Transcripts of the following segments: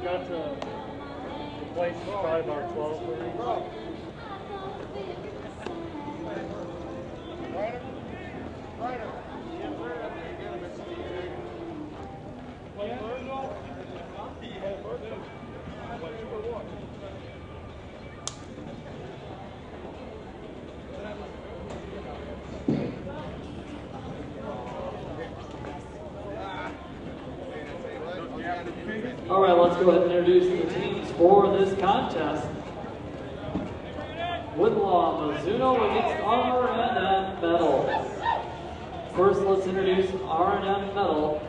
got to the place probably about 12:30. All right, let's go ahead and introduce the teams for this contest. Woodlaw, Mizuno against R&M Metals. First, let's introduce R&M Metal,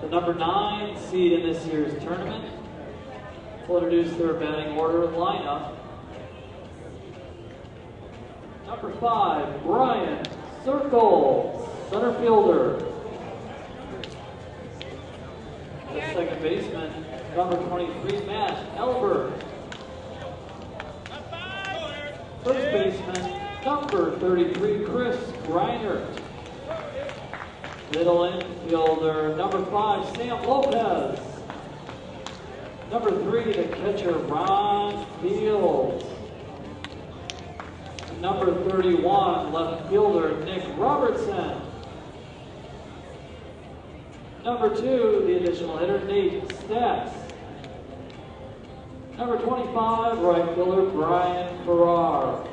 the number 9 seed in this year's tournament. We'll introduce their batting order lineup. Number 5, Brian Circle, center fielder. The second baseman, number 23, Matt Elbert. First baseman, number 33, Chris Greinert. Middle infielder, number 5, Sam Lopez. Number 3, the catcher, Ron Fields. Number 31, left fielder, Nick Robertson. Number 2, the additional hitter, Nate Stats. Number 25, right fielder, Brian Farrar.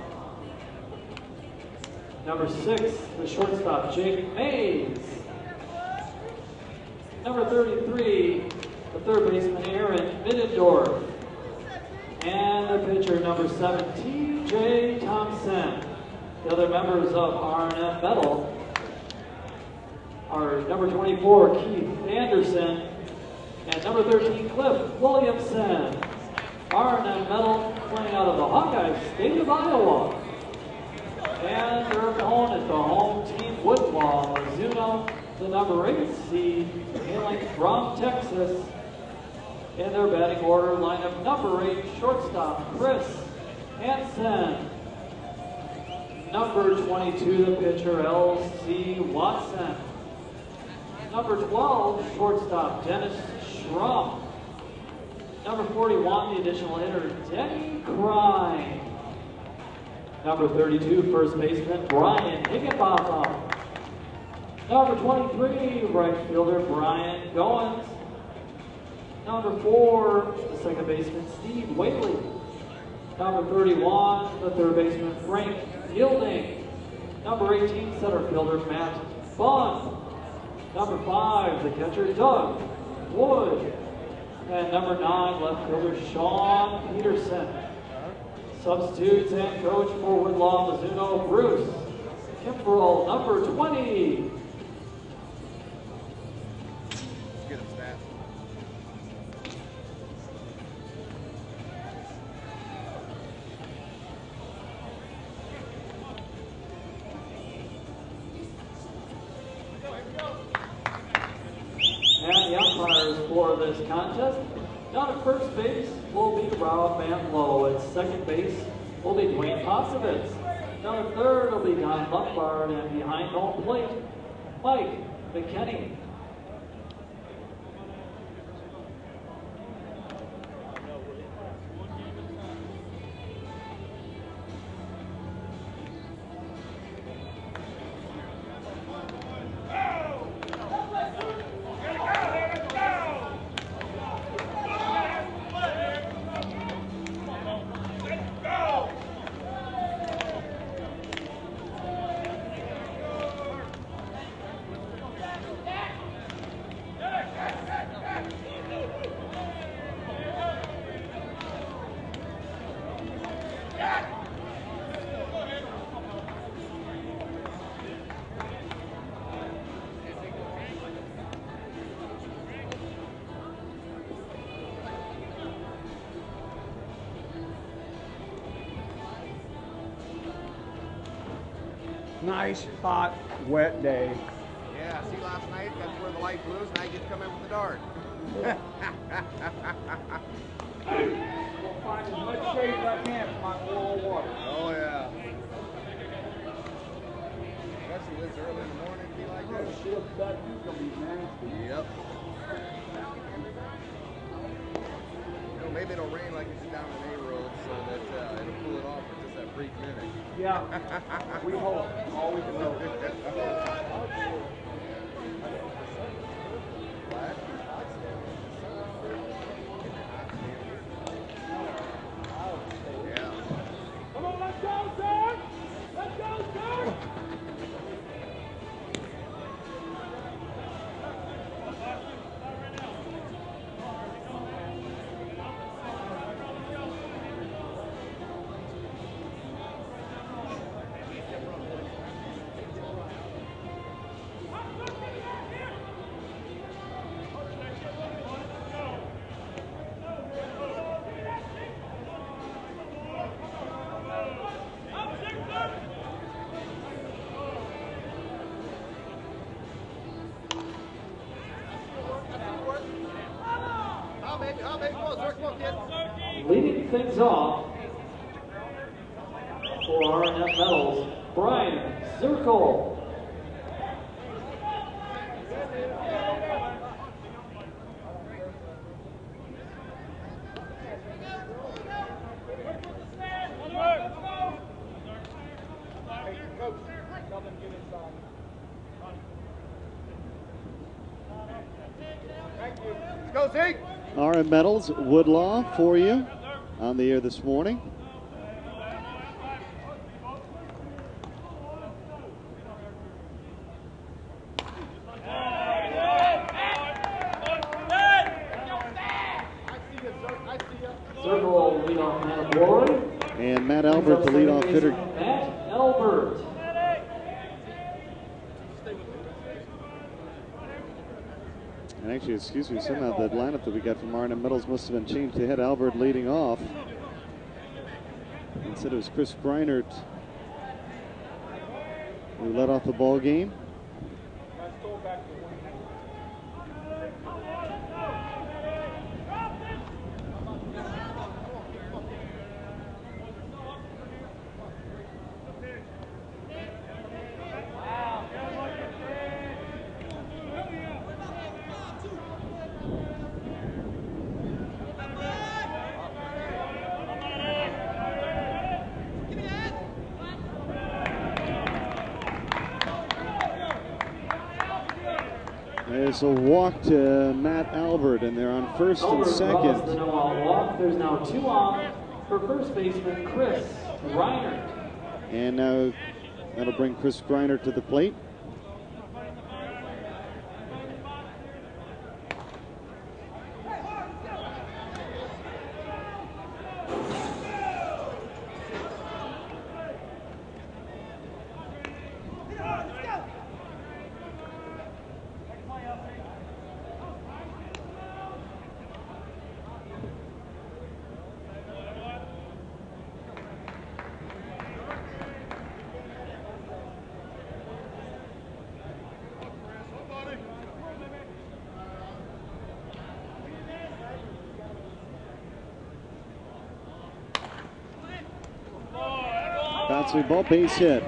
Number 6, the shortstop, Jake Mays. Number 33, the third baseman, Aaron Middendorf. And the pitcher, number 7, T.J. Thompson. The other members of R&M Metal are number 24, Keith Anderson, and number 13, Cliff Williamson. R&M Metal playing out of the Hawkeye State of Iowa. And their opponent, the home team, Woodlaw, Mizuno, the number 8 seed, hailing from Texas. In their batting order lineup, number 8, shortstop, Chris Hansen. Number 22, the pitcher, L.C. Watson. Number 12, shortstop, Dennis Schrum. Number 41, the additional hitter, Denny Crine. Number 32, first baseman, Brian Higginbotham. Number 23, right fielder, Brian Goins. Number 4, the second baseman, Steve Whaley. Number 31, the third baseman, Frank Yielding. Number 18, center fielder, Matt Bunn. Number 5, the catcher, Doug Wood. And number 9, left fielder, Sean Peterson. Substitutes and coach for Woodlaw, Mizuno, Bruce Kimbrell, number 20. Get him, Stat. And the umpires for this contest, down at first base will be Rob Manlow. At second base will be Dwayne Posovitz. Down at third will be Don Lombard, and behind home plate, Mike McKinney. Nice, hot, wet day. Yeah, see last night, that's where the light blew, now you get to come in with the dart. We'll find as much shade as I can for my boiled water. Oh yeah. Especially this early in the morning, be like Oh this. shit, that is gonna be nasty. Yep. maybe it'll rain like it's down in A-Road so that it'll cool it off for just that brief minute. Yeah, we hope. All we can hope. What? Yeah. Come on, let's go, sir! Let's go, sir! Leading things off for R&M Metals, Brian Zirkle. Let's go, Zeke! R&M Metals, Woodlaw for you on the air this morning. Zirkle will lead off Matt Roy. And Matt Albert, the leadoff hitter. Matt Albert. And actually, excuse me, somehow the lineup that we got from R&M Metals must have been changed. They had Albert leading off. Instead, it was Chris Greinert who led off the ball game. There's a walk to Matt Albert, and they're on first and second. The no-out walk. There's now 2 on for first baseman Chris Greinert. And now that'll bring Chris Greinert to the plate. Bouncing ball, base hit.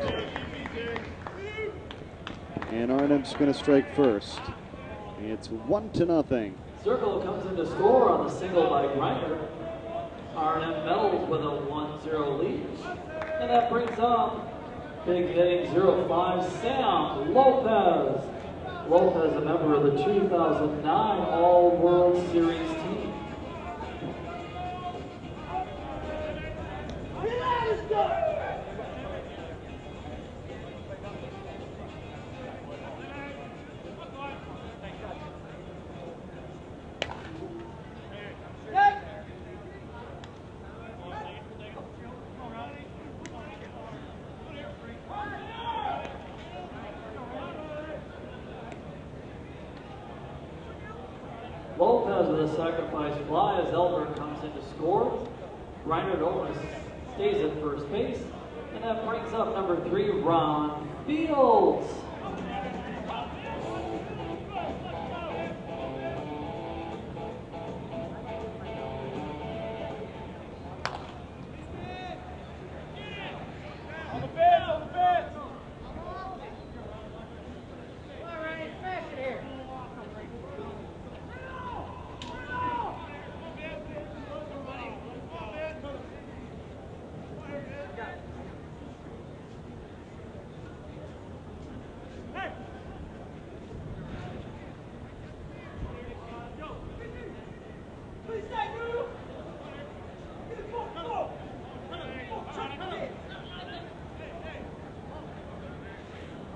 And R&M's going to strike first. It's 1-0. Zirkle comes in to score on the single by Greinert. R&M Metals with a 1-0 lead. And that brings up big hitting 0-5 Sam Lopez. Lopez, a member of the 2009 All-World Series team. Lopez with a sacrifice fly as Albert comes in to score. Greinert over stays at first base. And that brings up number 3, Ron Fields. On the fence, on the fence!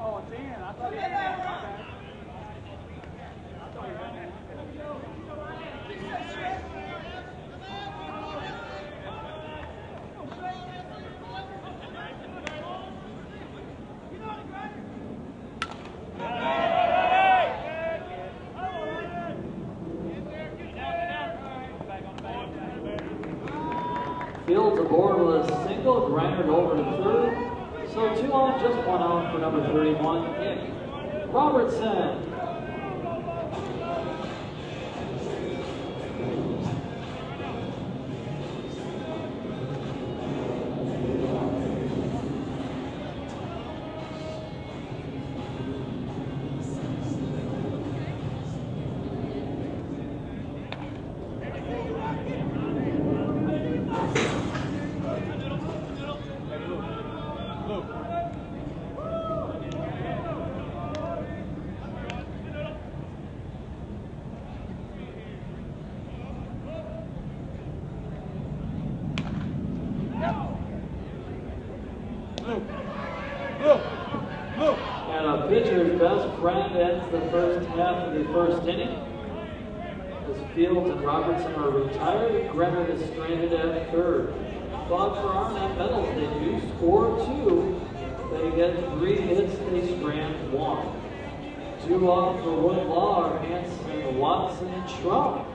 Oh, it's in. I thought he had it. My bad. I thought he had it. Fields aboard with a single, grounded over to third. So 2 on, just 1 out for number 31, Nick Robertson. And a pitcher's best friend ends the first half of the first inning. As Fields and Robertson are retired, Grenard is stranded at third. But for R&M Metals, they do score 2. They get 3 hits, they strand 1. 2 off for Woodlaw are Hanson, Watson, and Trump.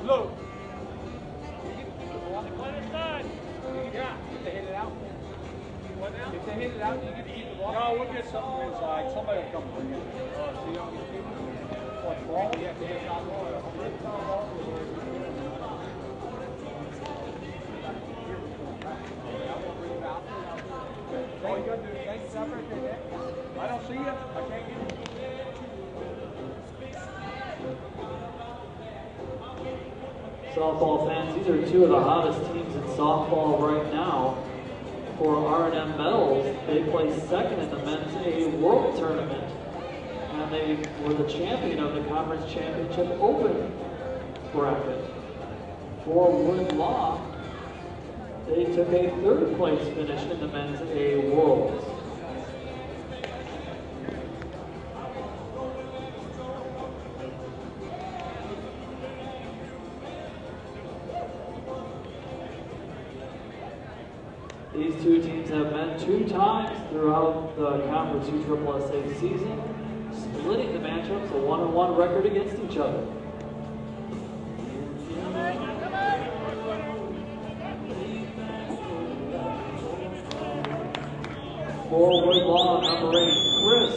Look. Yeah, if they hit it out. What now? If they hit it out, you get to eat the ball. No, we'll get something inside. Somebody will come bring it. So you don't get to what, ball? Yeah, if they hit it out. All you got to do is take it up right there. I don't see you. I can't get it. Softball fans, these are 2 of the hottest teams in softball right now. For R&M Metals, they placed 2nd in the men's A World Tournament, and they were the champion of the Conference Championship Open bracket. For Woodlaw, they took a 3rd place finish in the men's A Worlds. These 2 teams have met 2 times throughout the Conference USSSA season, splitting the matchups, a 1-1 record against each other. For Woodlaw, number 8, Chris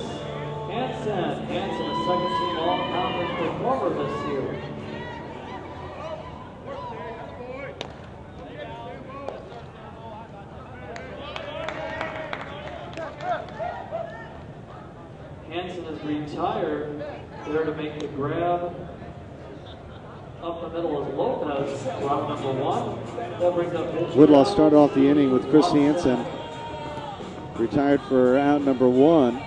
Hansen. Hansen, a 2nd-team All-Conference performer this year. Hansen is retired, there to make the grab. Up the middle is Lopez, route number 1. That brings up Woodlaw started off the inning with Chris Hansen, retired for out number 1.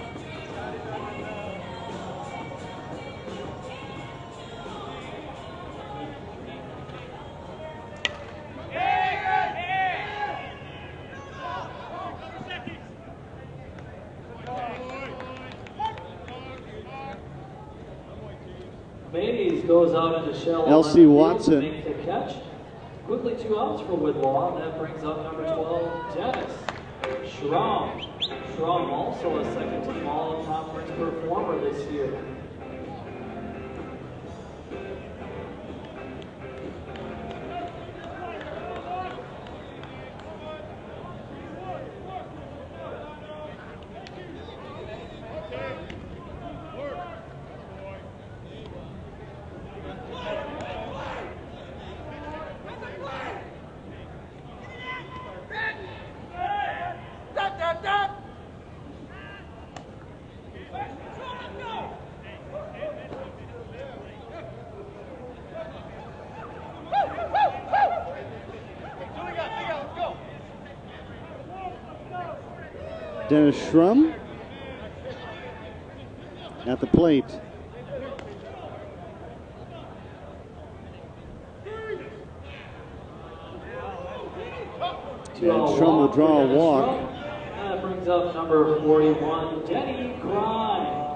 Goes out into shell. L.C. Watson. Make the catch. Quickly 2 outs for Woodlaw. That brings up number 12, Dennis Schramm. Schramm, also a 2nd-team All-Conference performer this year. Dennis Schrum at the plate. And Schrum will draw a walk. And that brings up number 41, Denny Crine.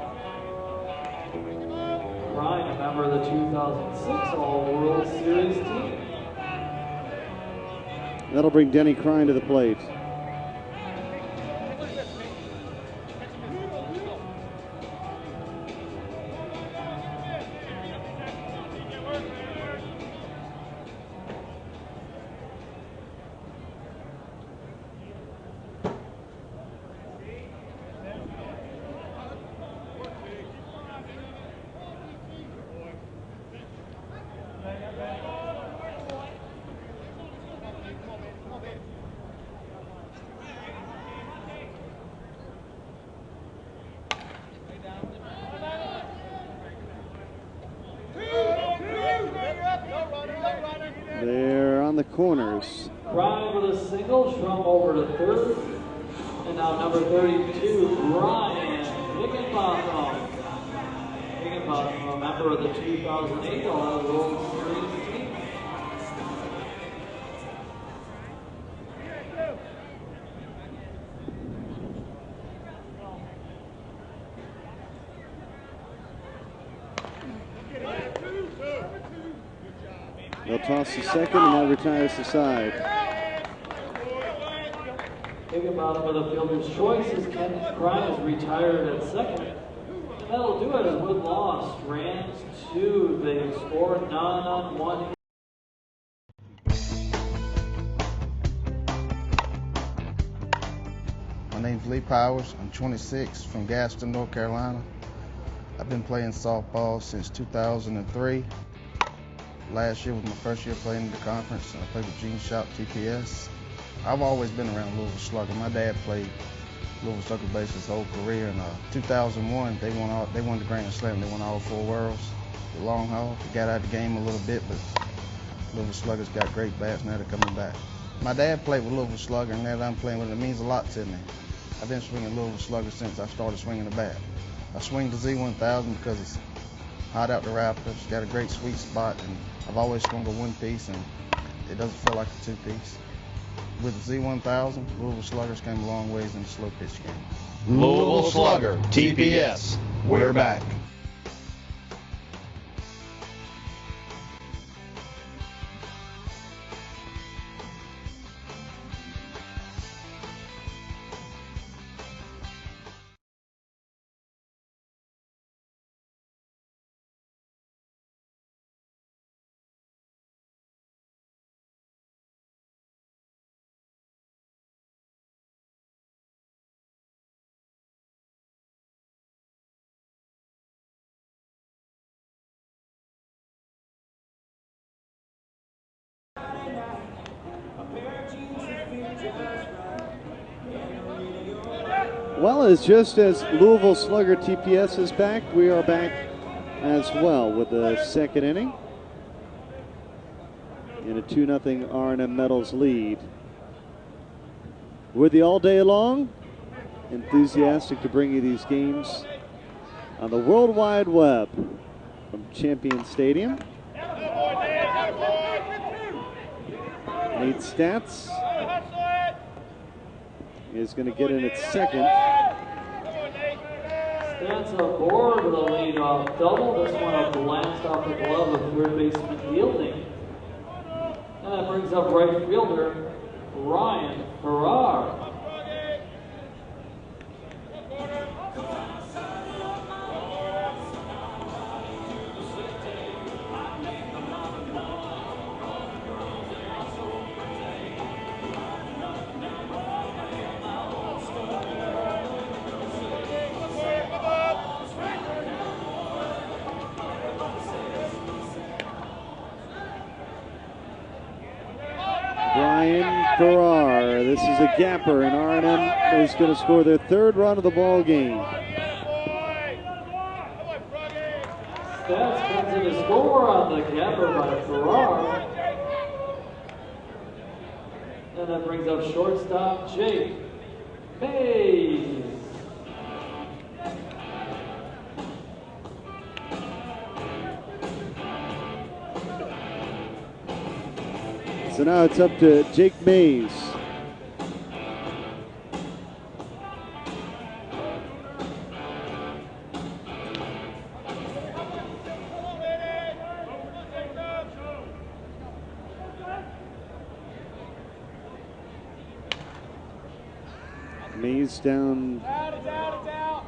Crine, a member of the 2006 All-World Series team. That'll bring Denny Crine to the plate. They're on the corners. Crine with a single, Schrum over to third. And now number 32, Ryan Higginbotham. Higginbotham, a member of the 2008 All-World Series team. They'll toss the second, and that retires the side. Higginbotham with a fielder's choice as Ken Crine is retired at second. And that'll do it as Woodlaw strands two. They score none on one. My name's Lee Powers. I'm 26 from Gaston, North Carolina. I've been playing softball since 2003. Last year was my first year playing in the conference. I played with Gene Shop, TPS. I've always been around Louisville Slugger. My dad played Louisville Slugger base his whole career. In 2001, they won the Grand Slam. They won all 4 worlds. The long haul. They got out of the game a little bit, but Louisville Sluggers got great bats. Now they're coming back. My dad played with Louisville Slugger, and now that I'm playing with it, it means a lot to me. I've been swinging Louisville Slugger since I started swinging the bat. I swing the Z1000 because it's hot out the wrapper. It's got a great sweet spot, and I've always swung a one-piece, and it doesn't feel like a two-piece. With the Z1000, Louisville Sluggers came a long ways in the slow pitch game. Louisville Slugger, TPS. We're back. Well, it's just as Louisville Slugger TPS is back, we are back as well with the second inning in a 2-0 R&M Metals lead. With you all day long, enthusiastic to bring you these games on the World Wide Web from Champion Stadium. Nate Stats is going to get in at second. Stats aboard with a lead-off double. This one a blast off the glove of third baseman Fielding. And that brings up right fielder Ryan Farrar. Brian Farrar, this is a gapper, and R&M is going to score their third run of the ball game. Stats comes in to score on the gapper by Farrar. And that brings up shortstop Jake Mays. So now it's up to Jake Mays. Mays down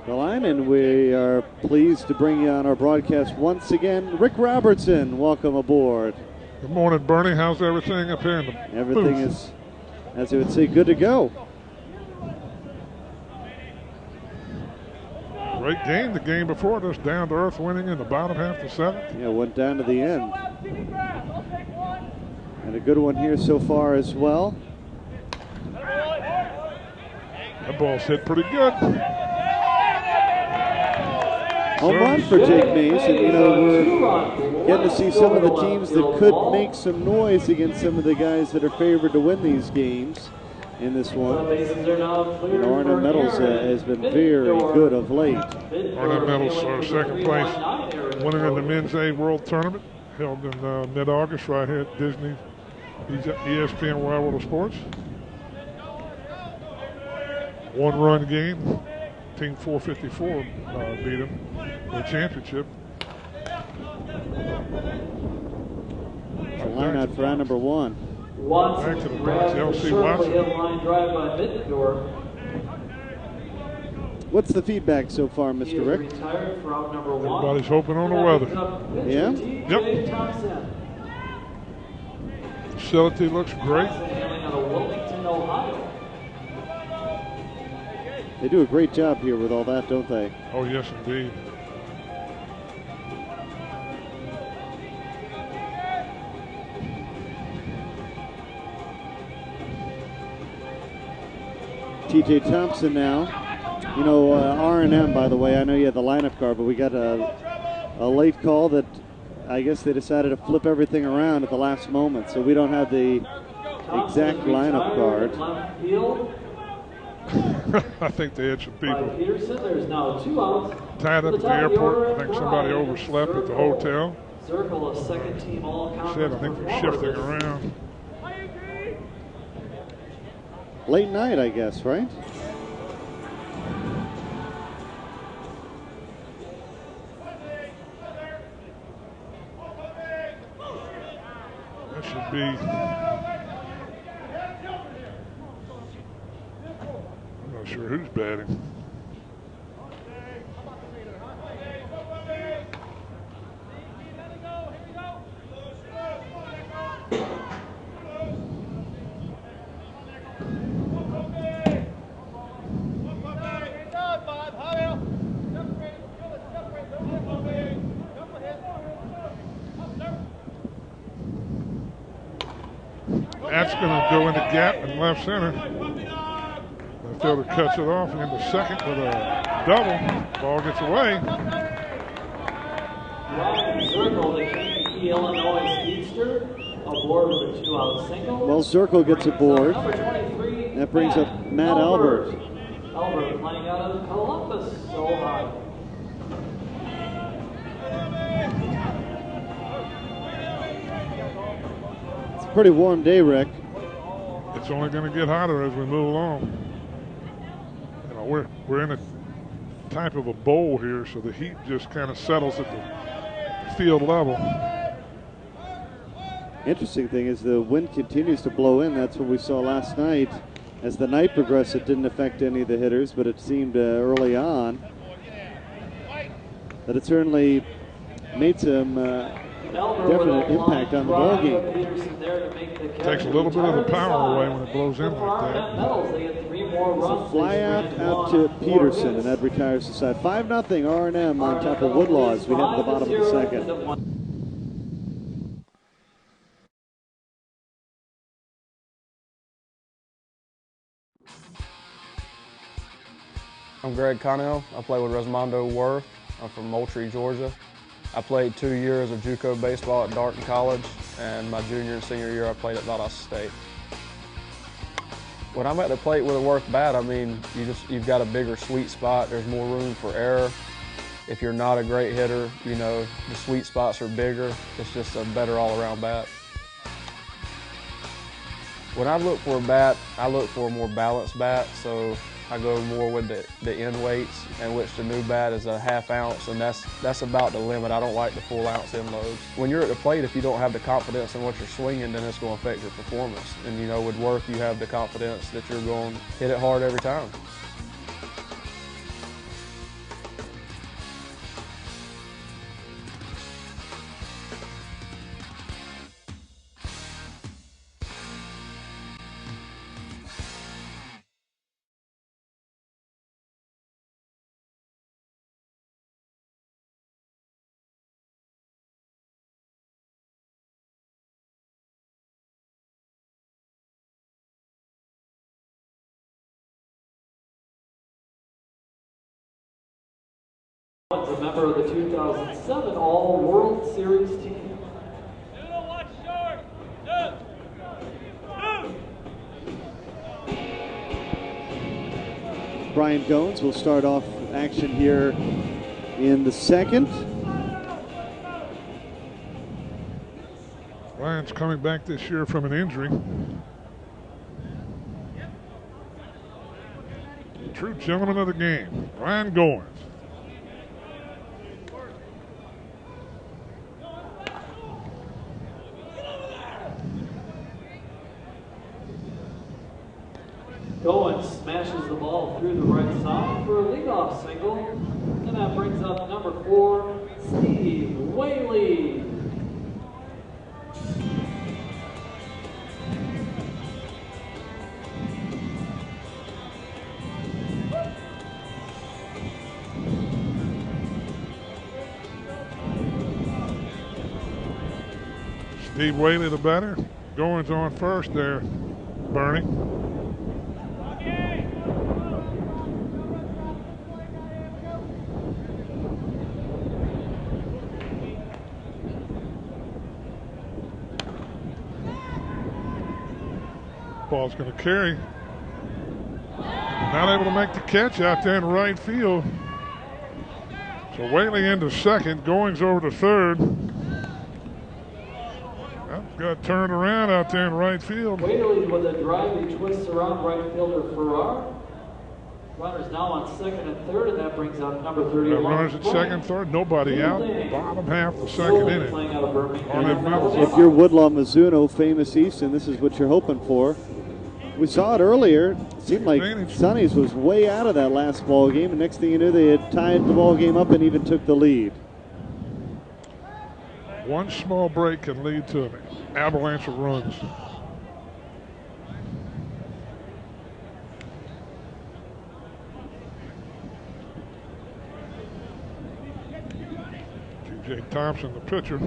the line, and we are pleased to bring you on our broadcast once again. Rick Robertson, welcome aboard. Good morning, Bernie. How's everything up here in the Everything booth? is, as I would say, good to go. Great game. The game before this, down to earth winning in the bottom half the seventh. Yeah, went down to the end. And a good one here so far as well. That ball's hit pretty good. Home run for Jake Mays, and you know, we're getting to see some of the teams that could make some noise against some of the guys that are favored to win these games in this one. And R&M Metals has been very good of late. R&M Metals are second place, winning in the Men's A World Tournament, held in mid-August right here at Disney ESPN Wide World of Sports. One-run game. Team 454 beat them for the championship. The line out for round number one. Back to the box, LC Watson. What's the feedback so far, Mr. Rick? Everybody's hoping on the weather. Yeah? Yep. Facility looks great. They do a great job here with all that, don't they? Oh, yes, indeed. TJ Thompson now. You know, R&M, by the way, I know you had the lineup card, but we got a late call that I guess they decided to flip everything around at the last moment, so we don't have the exact lineup card. I think they had some people There's now 2 outs. tied up at the airport. I think somebody overslept at the hotel. Circle a second team all Said I think they're shifting around. Late night, I guess, right? That should be. I'm not sure who's batting. That's going to go in the gap in left center. The fielder cuts it off into second with a double. Ball gets away. Circle, the Kankakee, Illinois speedster, aboard with a 2-out single. Well, Circle gets aboard. Number 23, That brings up Matt Albert. Albert playing out of Columbus, Ohio. It's a pretty warm day, Rick. It's only going to get hotter as we move along. You know, we're in a type of a bowl here, so the heat just kind of settles at the field level. Interesting thing is the wind continues to blow in. That's what we saw last night. As the night progressed, it didn't affect any of the hitters, but it seemed early on that it certainly made some definite impact on the ball game. Takes a little bit of the power away when it blows in like that. So fly out to Peterson, and that retires the side. 5-0 R&M on top of Woodlaw as we head to the bottom of the second. I'm Greg Connell. I play with Resmondo Worth. I'm from Moultrie, Georgia. I played 2 years of JUCO baseball at Darton College, and my junior and senior year I played at Valdosta State. When I'm at the plate with a Worth bat, I mean, you've got a bigger sweet spot. There's more room for error. If you're not a great hitter, you know, the sweet spots are bigger. It's just a better all-around bat. When I look for a bat, I look for a more balanced bat, so I go more with the end weights, and which the new bat is a ½ ounce, and that's about the limit. I don't like the full ounce end loads. When you're at the plate, if you don't have the confidence in what you're swinging, then it's going to affect your performance. And you know, with Worth, you have the confidence that you're going to hit it hard every time. A member of the 2007 All-World Series team. Brian Goins will start off action here in the second. Brian's coming back this year from an injury. True gentleman of the game, Brian Goins. Goins smashes the ball through the right side for a leadoff single, and that brings up number 4, Steve Whaley. Steve Whaley, the batter. Goins on first there, Bernie. Ball's going to carry. Not able to make the catch out there in right field. So Whaley into second, Goins over to third. Got turned around out there in right field. Whaley with a drive, he twists around right fielder Farrar. Runners now on second and third, and that brings up number 31. Runners at second, third, nobody out. Bottom half the second inning. R&M Metals. If you're Woodlaw, Mizuno, famous Easton, this is what you're hoping for. We saw it earlier. It seemed like Sonny's was way out of that last ball game, and next thing you knew, they had tied the ball game up and even took the lead. One small break can lead to an avalanche of runs. T.J. Thompson, the pitcher.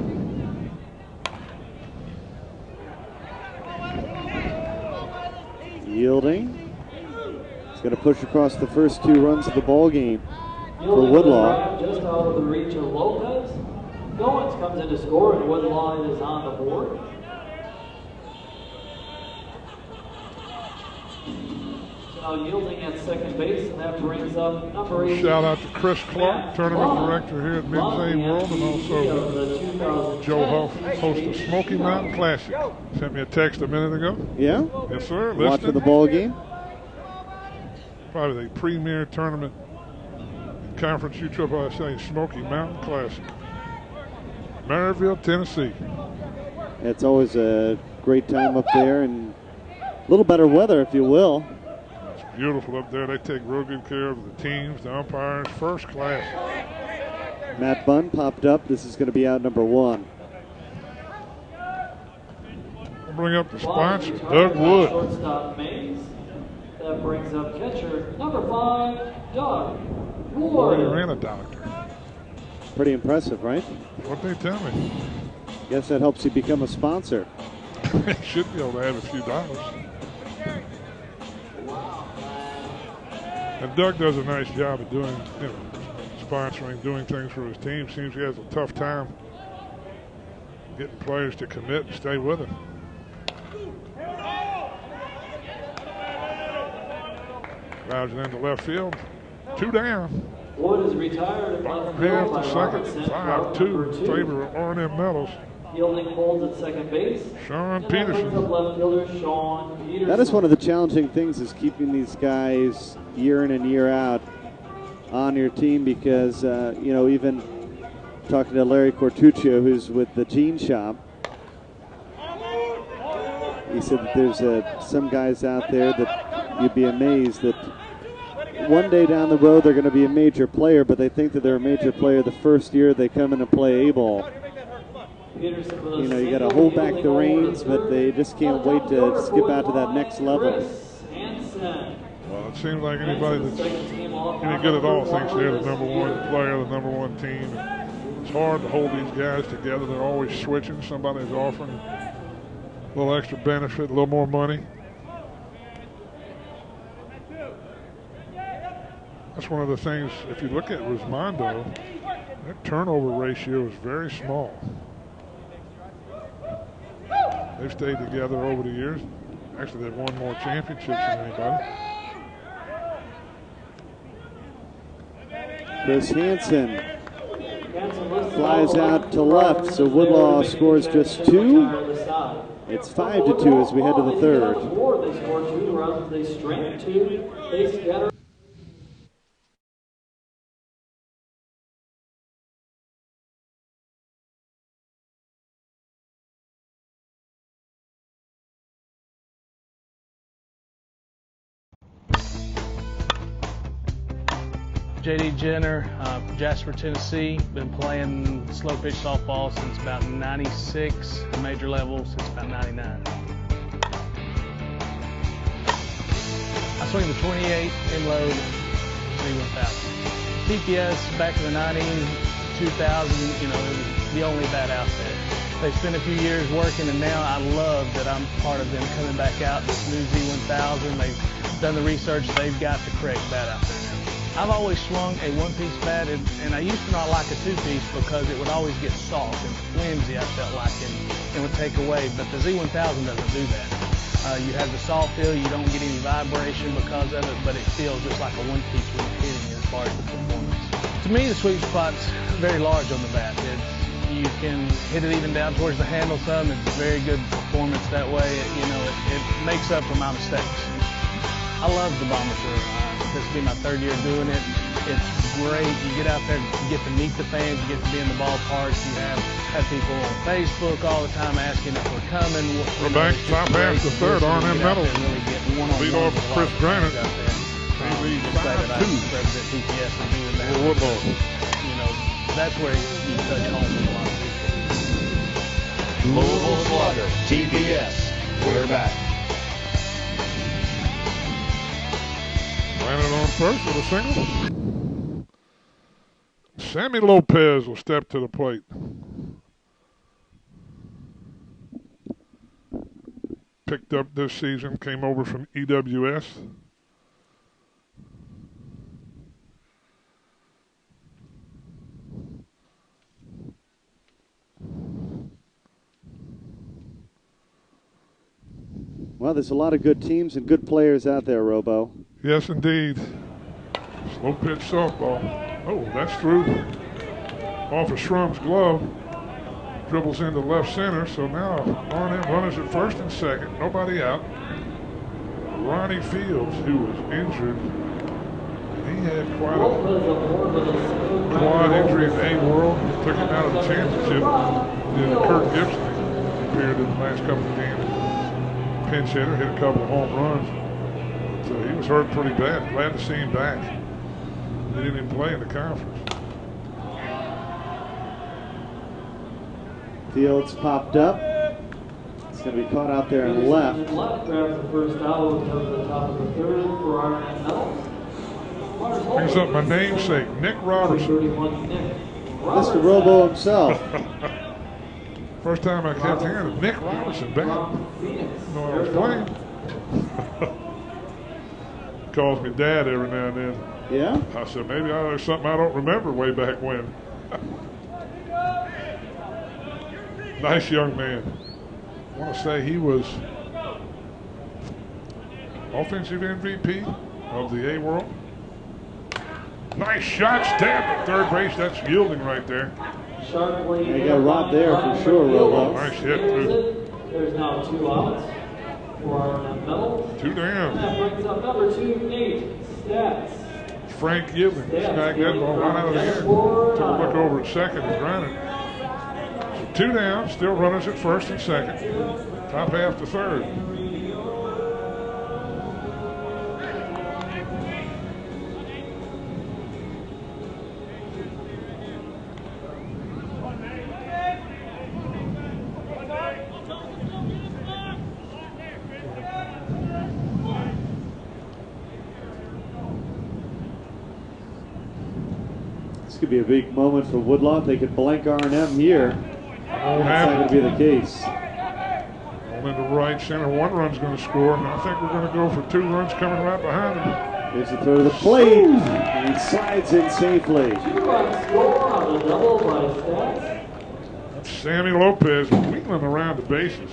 Yielding. He's going to push across the first 2 runs of the ball game for Woodlaw. Just out of the reach of Lopez. Goins comes in to score, and Woodlaw is on the board. So now yielding at second base, and that brings up number 8. Shout out to Chris Clark, tournament director here at Midsay World, and also Joe Huff, host of Smoky Mountain Classic. Sent me a text a minute ago. Yeah? Yes, sir. Watching the ball game? Probably the premier tournament in Conference USSSA Smoky Mountain Classic. Maryville, Tennessee. It's always a great time up there, and a little better weather, if you will. It's beautiful up there. They take real good care of the teams, the umpires, first class. Matt Bunn popped up. This is going to be out number 1. We'll bring up the sponsor, Doug Wood. Shortstop Mays. That brings up catcher number 5, Doug Wood. Already ran a doctor. Pretty impressive, right? What they tell me. Guess that helps you become a sponsor. Should be able to add a few dollars. And Doug does a nice job of doing, sponsoring, doing things for his team. Seems he has a tough time getting players to commit and stay with him. Drives it into left field. 2 down. Wood is retired at Bottom left field half by the second. 5-2 in favor of R&M Metals. Fielding holds at second base. Sean And that brings Peterson. up left fielder Sean Peterson. That is one of the challenging things, is keeping these guys year in and year out on your team, because, you know, even talking to Larry Cortuccio, who's with the Gene Shop, he said that there's some guys out there that you'd be amazed that one day down the road they're going to be a major player, but they think that they're a major player the first year they come in and play A-ball. You know, you got to hold back the reins, but they just can't wait to skip out to that next level. Well, it seems like anybody that's any good at all thinks they're the number one player, the number one team. It's hard to hold these guys together. They're always switching. Somebody's offering a little extra benefit, a little more money. That's one of the things, if you look at Rismondo, that turnover ratio is very small. They've stayed together over the years. Actually, they've won more championships than anybody. Chris Hansen flies out to left, so Woodlaw scores just 2. It's 5-2 as we head to the third. They score 2 runs, they strike 2, they scatter. JD Jenner, Jasper, Tennessee. Been playing slow pitch softball since about 96, major level since about 99. I swing the 28 in load, Z1000. TPS back in the 90s, 2000, you know, it was the only bat out there. They spent a few years working, and now I love that I'm part of them coming back out. This new Z1000, they've done the research, they've got the correct bat out there now. I've always swung a one-piece bat, and I used to not like a two-piece because it would always get soft and flimsy, I felt like, and would take away. But the Z1000 doesn't do that. You have the soft feel, you don't get any vibration because of it, but it feels just like a one-piece when you're hitting it as far as the performance. To me, the sweet spot's very large on the bat. You can hit it even down towards the handle some. It's very good performance that way. It makes up for my mistakes. I love the bomber tour. This will be my 3rd year doing it. It's great. You get out there, you get to meet the fans, you get to be in the ballpark. You have people on Facebook all the time asking if we're coming. We're back top half the third. R&M Metals lead off with Chris Granite. He leads 5-2. Woodlaw. That's where you touch home with a lot of people. Louisville Slugger, TPS. We're back. Ran it on first with a single. Sammy Lopez will step to the plate. Picked up this season, came over from EWS. Well, there's a lot of good teams and good players out there, Robo. Yes, indeed. Slow pitch softball. Oh, that's through. Off of Shrum's glove. Dribbles into left center. So now R&M runners at first and second. Nobody out. Ronnie Fields, who was injured. He had quite a quad injury in the A-World. Took him out of the championship. Did Kirk Gibson appeared in the last couple of games. Pinch hitter, hit a couple of home runs. So he was hurt pretty bad. Glad to see him back. He didn't even play in the conference. Fields popped up. It's going to be caught out there and left. Left grabs the first out and comes to the top of the third for R&M Metals. Brings up my namesake, Nick Robertson. Mr. Robo himself. First time I kept hearing Nick Robertson back. No, I was playing. Calls me dad every now and then. Yeah? I said, maybe there's something I don't remember way back when. Nice young man. I want to say he was offensive MVP of the A world. Nice shot, stab at third base. That's yielding right there. They got robbed there for sure, Woodlaw. Nice hit through. There's now 2 outs for R&M Metals. 2 down. That brings up number 2, Nate Stats. Frank Yielding snagged that ball right out of the air. Took a look over at second and grounded. So 2 down, still runners at first and second. Top half to third. Could be a big moment for Woodlaw. If they could blank R&M here, that's not going to be the case. All into right center. 1 run's going to score, and I think we're going to go for 2 runs coming right behind him. Here's the throw to the plate, and he slides in safely. 2-run score on the double by Stats. That's Sammy Lopez wheeling around the bases.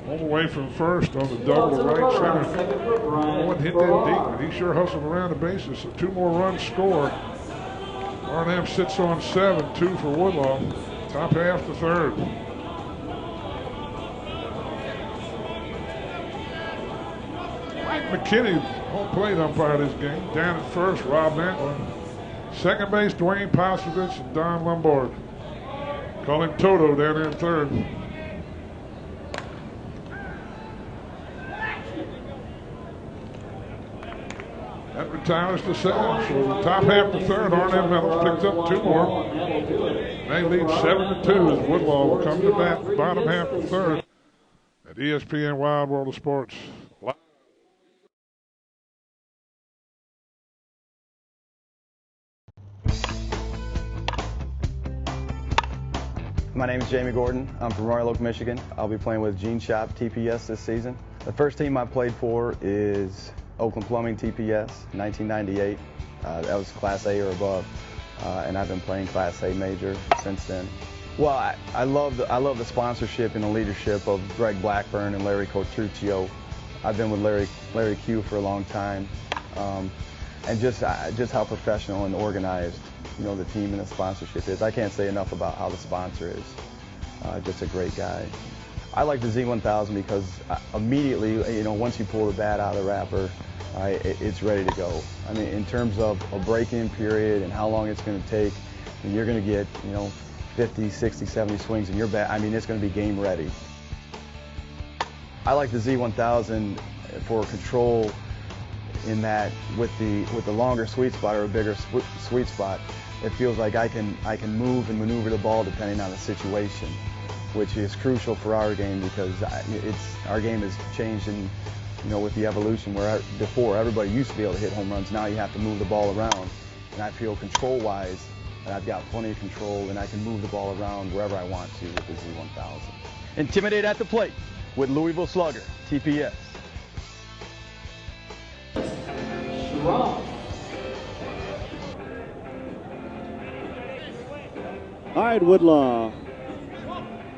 All the way from first on the double to right center. No one hit that deep, but he sure hustled around the bases. So 2 more runs scored. R&M sits on 7, 2 for Woodlaw. Top half to third. Mike McKinney, home plate umpire this game. Down at first, Rob Mantlin. Second base, Dwayne Postovich and Don Lombard. Call him Toto down there in third. That retires to 7. So the top half to third, R&M Metals picks up 2 more. They lead 7-2 as Woodlaw will come to bat the bottom half of third at ESPN Wild World of Sports. My name is Jamie Gordon. I'm from Royal Oak, Michigan. I'll be playing with Gene Shop TPS this season. The first team I played for is Oakland Plumbing TPS, 1998. That was Class A or above, and I've been playing Class A major since then. Well, I love the sponsorship and the leadership of Greg Blackburn and Larry Cotruccio. I've been with Larry Q for a long time, and just how professional and organized the team and the sponsorship is. I can't say enough about how the sponsor is. Just a great guy. I like the Z1000 because immediately, once you pull the bat out of the wrapper, it's ready to go. I mean, in terms of a break-in period and how long it's going to take, and you're going to get, 50, 60, 70 swings in your bat. I mean, it's going to be game ready. I like the Z1000 for control in that with the longer sweet spot or a bigger sweet spot, it feels like I can move and maneuver the ball depending on the situation, which is crucial for our game because our game has changed with the evolution where before everybody used to be able to hit home runs. Now you have to move the ball around, and I feel control-wise that I've got plenty of control and I can move the ball around wherever I want to with the Z1000. Intimidate at the plate with Louisville Slugger, TPS. All right, Woodlaw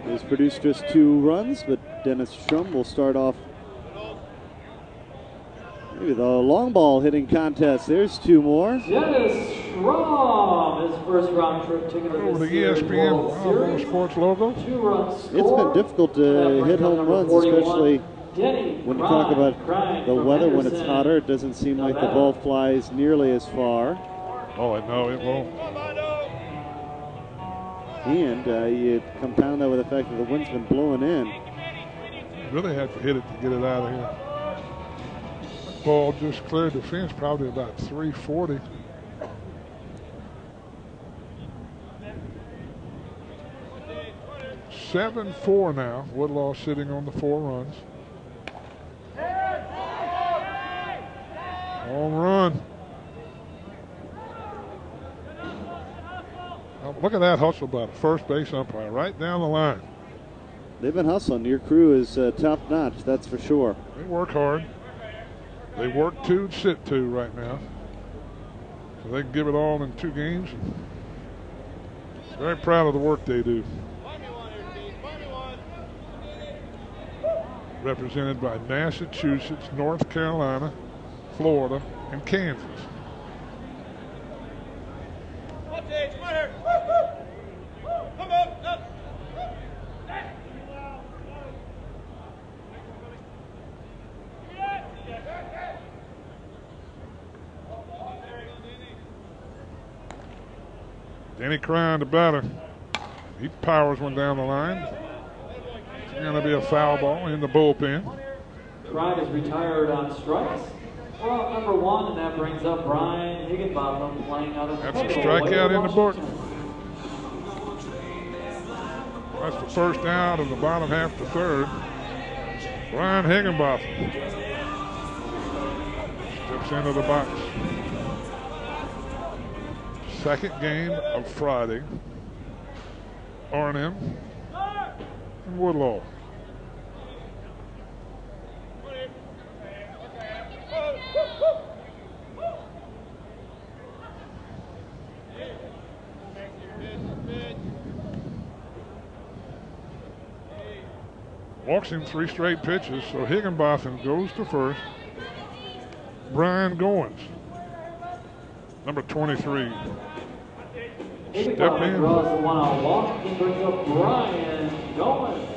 has produced just 2 runs, but Dennis Strum will start off maybe the long ball hitting contest. There's 2 more. Dennis Strum, his first round trip ticket over the ESPN Wild World of Sports logo. 2-run score. It's been difficult to hit home runs, especially when you talk about the weather. When it's hotter, it doesn't seem like the ball flies nearly as far. Oh, no, it won't. And you compound that with the fact that the wind's been blowing in. You really have to hit it to get it out of here. Ball just cleared the fence, probably about 340. (7-4) now. Woodlaw sitting on the 4 runs. Home run. Oh, look at that hustle by the first base umpire right down the line. They've been hustling. Your crew is top notch, that's for sure. They work hard. They work 2 and sit 2 right now. So they can give it all in 2 games. Very proud of the work they do. Represented by Massachusetts, North Carolina, Florida, in Kansas. Denny Crine, the batter. He powers one down the line. It's going to be a foul ball in the bullpen. Crine is retired on strikes. We're on number 1, and that brings up Brian Higginbotham playing out of the That's a strikeout in the book. That's the first out of the bottom half of the third. Brian Higginbotham steps into the box. Second game of Friday. R&M and Woodlaw. Walks in 3 straight pitches, so Higginbotham goes to first. Brian Goins, number 23. Step in. Draws the 1-out walk. He brings up Brian Goins.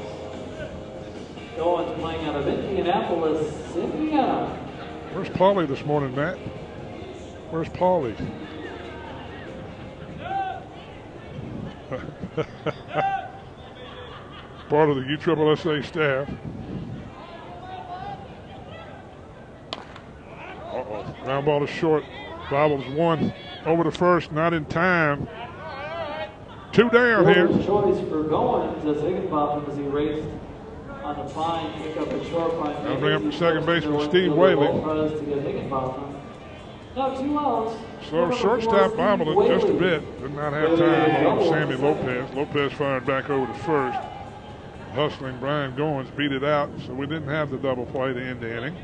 Goins playing out of Indianapolis, Indiana. Where's Paulie this morning, Matt? Where's Paulie? Part of the USSSA staff. Uh-oh. Ground ball is short. Bobbles one over to first, not in time. 2 down here. Choice for Goins as Higginbotham as he raced on the fine, pick up a short fine. I'll bring up the second baseman, Steve Whaley. To get Higginbotham. Now 2 outs. So shortstop bobbled it just a bit. Did not have time on Sammy Lopez. Lopez fired back over to first. Hustling Brian Goins beat it out, so we didn't have the double play to end the inning.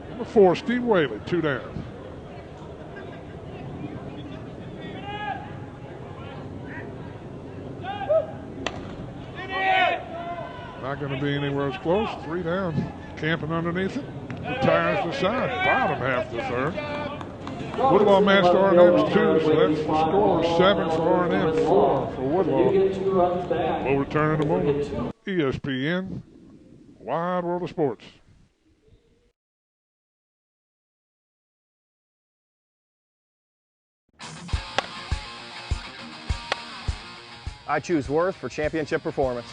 Number 4, Steve Whaley, 2 down. Not going to be anywhere as close. 3 down. Camping underneath it. Retires the side. Bottom half of the third. Woodlaw matched R&M's 2, so that's the score. 7 for R&M, 4 for Woodlaw. We'll return in a moment. ESPN, Wide World of Sports. I choose Worth for championship performance.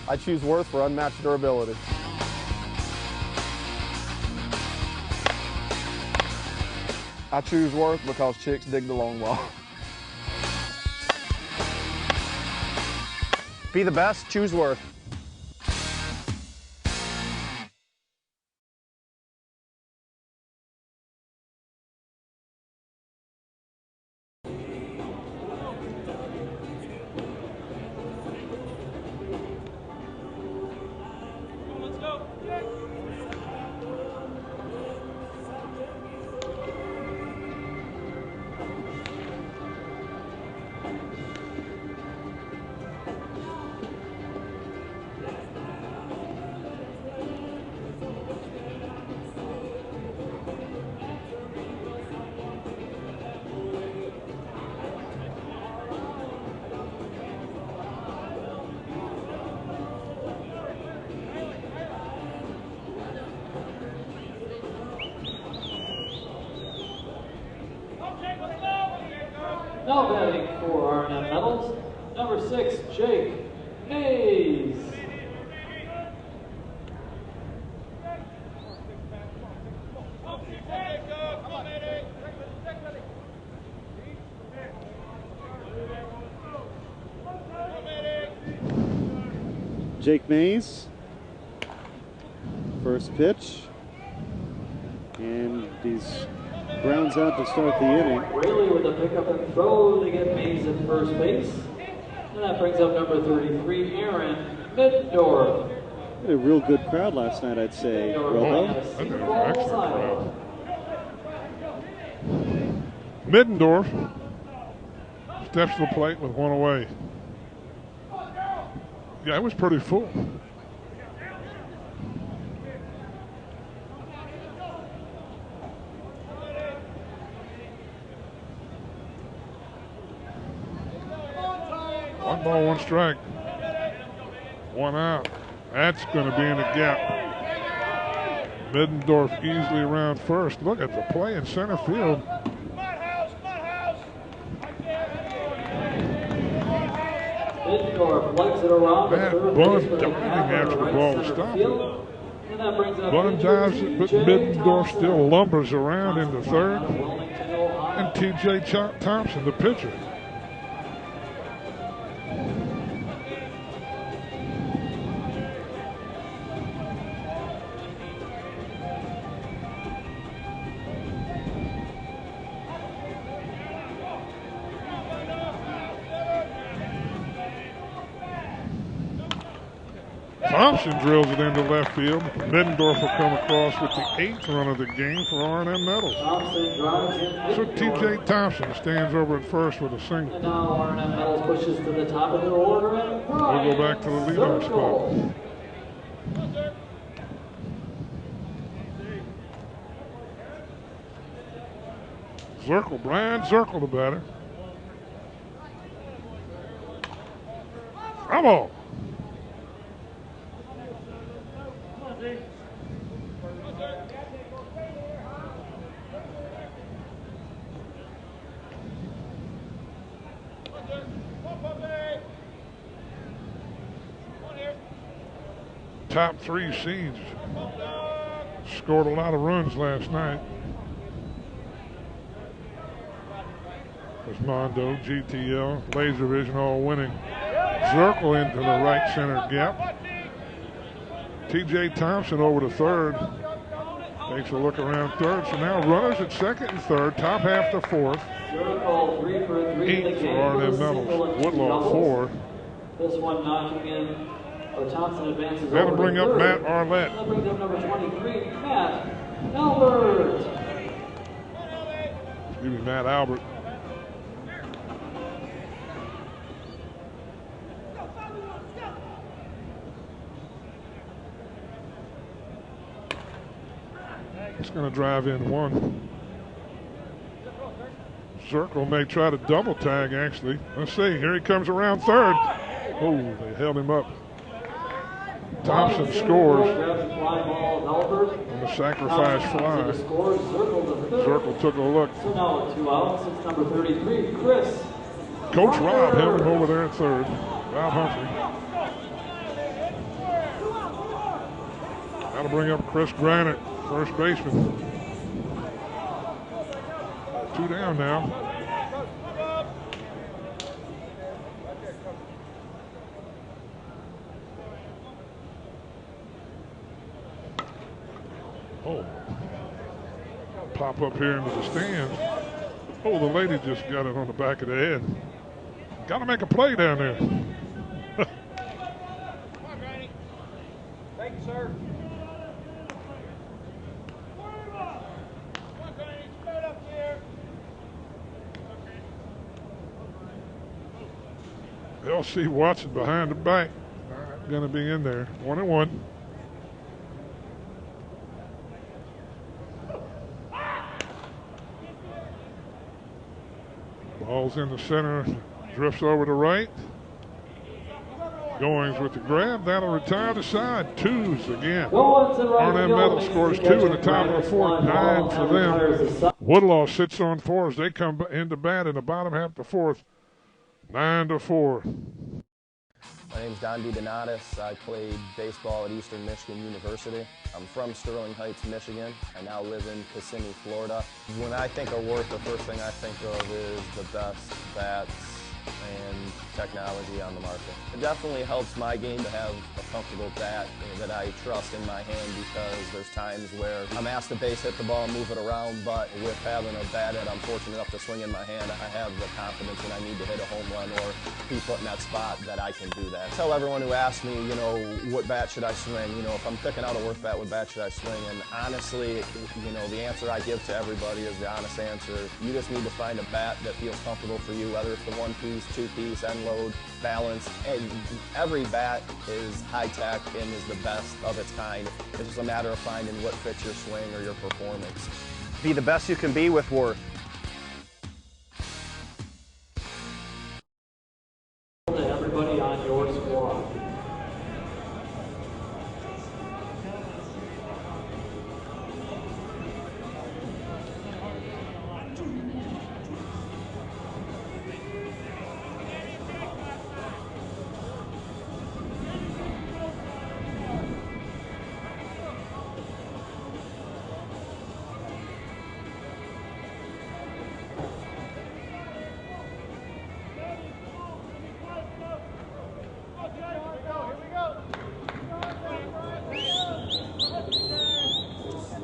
I choose Worth for unmatched durability. I choose Worth because chicks dig the long ball. Be the best, choose Worth. Now batting for R&M Metals, number 6, Jake Mays. Jake Mays, first pitch, and he's grounds out to start the inning. Rayleigh with a pickup and throw to get Mays at first base. And that brings up number 33, Aaron Middendorf. A real good crowd last night, I'd say, Robo. Excellent crowd. Middendorf steps to the plate with one away. Yeah, it was pretty full. One ball, one strike. One out. That's going to be in the gap. Middendorf easily around first. Look at the play in center field. Middendorf legs it around the Matt third Bunn base with a diving gap on after the the right ball center stopped. field. And that brings up Bunn pitcher dives it, but T.J. Middendorf Thompson. still lumbers around into Thompson third. out of Wilmington, Ohio. And T.J. Thompson, the pitcher. Thompson drills it into left field. Middendorf will come across with the 8th run of the game for R&M Metals. So T.J. Thompson stands over at first with a single. And now R&M Metals pushes to the top of their order. And We'll go back to the leadoff spot. Zirkle, Brian Zirkle, the batter. Bravo! Top 3 seeds. Scored a lot of runs last night. Was Mondo, GTL, Laser Vision all winning. Zirkle into the right center gap. T.J. Thompson over to third. Takes a look around third. So now runners at second and third. Top half to fourth. 8 for R&M Metals. Woodlaw 4. This one knocking in. Thompson advances. That'll bring up Matt Arlett. That brings up number 23, Matt Albert. Excuse me, Matt Albert. It's going to drive in one. Zirkle may try to double tag, actually. Let's see. Here he comes around third. Oh, they held him up. Thompson scores on the sacrifice fly. Zirkle took a look. So now 2 outs. It's number 33, Chris. Coach Rob held him over there at third. Rob Humphrey. That'll bring up Chris Granite, first baseman. 2 down now. Oh, pop up here into the stands. Oh, the lady just got it on the back of the head. Got to make a play down there. Thank you, sir. LC Watson behind the back. Going to be in there. 1-1. Ball's in the center, drifts over to right. Goings with the grab, that'll retire the side. 2s again. R&M Metals scores 2 in the top of the 4th, 9 for them. Woodlaw sits on 4 as they come into bat in the bottom half of the 4th, 9-4. My name's Don DiDonatis. I played baseball at Eastern Michigan University. I'm from Sterling Heights, Michigan. I now live in Kissimmee, Florida. When I think of work, the first thing I think of is the best bats and technology on the market. It definitely helps my game to have a comfortable bat that I trust in my hand, because there's times where I'm asked to base hit the ball and move it around, but with having a bat that I'm fortunate enough to swing in my hand, I have the confidence when I need to hit a home run or be put in that spot that I can do that. I tell everyone who asks me, you know, what bat should I swing? You know, if I'm picking out a work bat, what bat should I swing? And honestly, you know, the answer I give to everybody is the honest answer. You just need to find a bat that feels comfortable for you, whether it's the 1-2 two-piece, end load, balance, and every bat is high-tech and is the best of its kind. It's just a matter of finding what fits your swing or your performance. Be the best you can be with Worth. To everybody on your squad.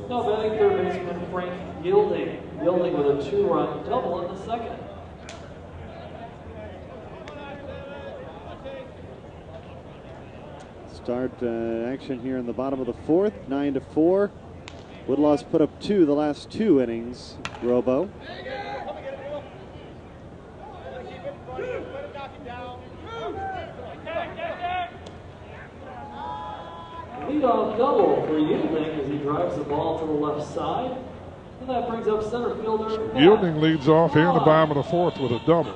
Now batting third baseman Frank Yielding with a 2-run double in the second. Start action here in the bottom of the fourth, 9-4. Woodlaw's put up 2 the last 2 innings. Robo. Leadoff double for Yielding as he drives the ball to the left side. And that brings up center fielder Matt. Yielding leads off here in the bottom of the fourth with a double.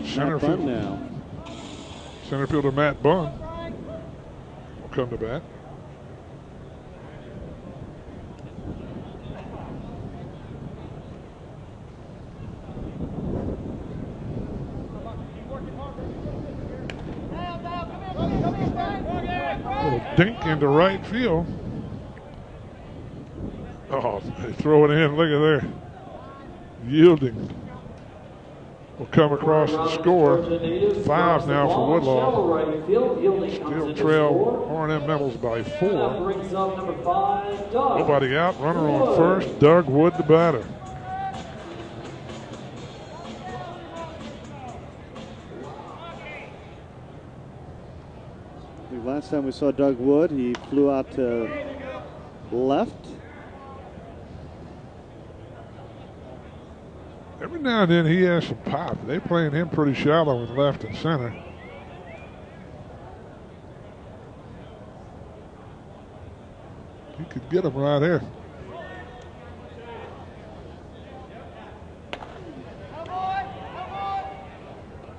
Center field now. Center fielder Matt Bunn will come to bat. Little dink into right field. Oh, they throw it in. Look at there. Yielding will come across and score. 5 now for Woodlaw. Still trail R&M Metals by 4. Brings up number 5, Doug. Nobody out. Runner on first. Doug Wood, the batter. Last time we saw Doug Wood, he flew out to left. Every now and then he has some pop. They're playing him pretty shallow in left and center. He could get him right here.